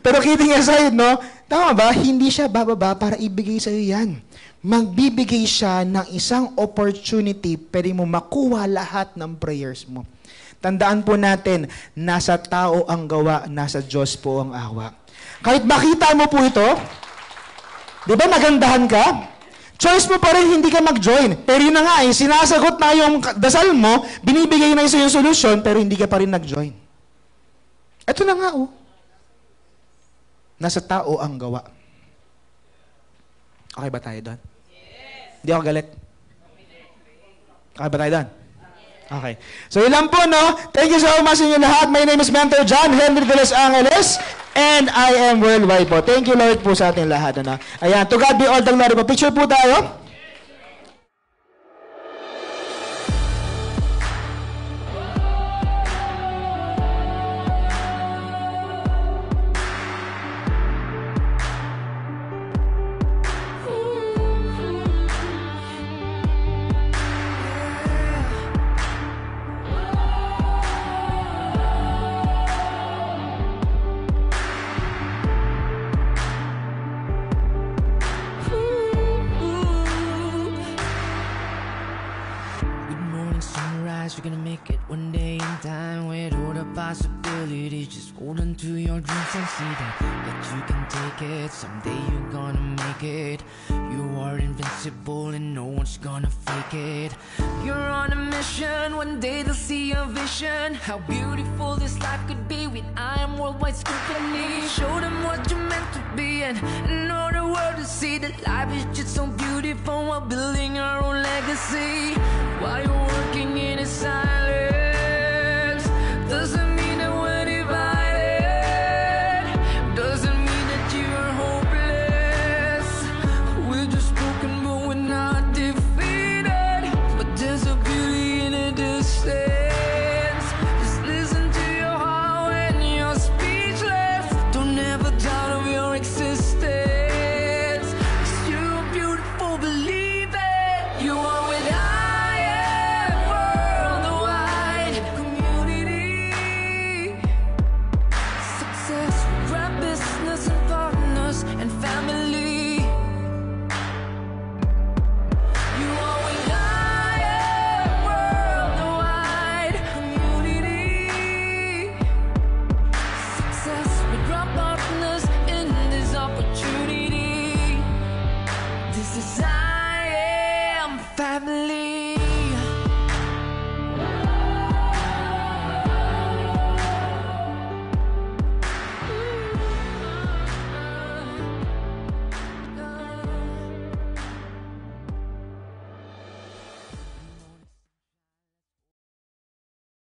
Pero kidding aside, no? Tama ba? Hindi siya bababa para ibigay sa'yo yan. Magbibigay siya ng isang opportunity, pwede mo makuha lahat ng prayers mo. Tandaan po natin, nasa tao ang gawa, nasa Diyos po ang awa. Kahit makita mo po ito, di ba nagandahan ka? Choice mo pa rin hindi ka mag-join. Pero yun na nga sinasagot na yung dasal mo, binibigay na yung solusyon, pero hindi ka pa rin nag-join. Ito na nga nasa tao ang gawa. Okay ba tayo doon? Yes. Hindi ako galit. Okay ba tayo doon? Okay. So yun lang po, no? Thank you so much sa inyo lahat. My name is Mentor John Henry de los Angeles, and I am worldwide po. Thank you, Lord, po sa ating lahat. Ano? Ayan, to God be all the glory po. Picture po tayo. We're gonna make it one day in time with all the possibilities. Just hold on to your dreams and see that you can take it. Someday you're gonna make it. You are invincible and no one's gonna fake it. You're on a mission, one day they'll see your vision. How beautiful this life could be with I Am Worldwide Company. Show them what you're meant to be and know the world to see that life is just so beautiful while building our own legacy. While you're working in a silence,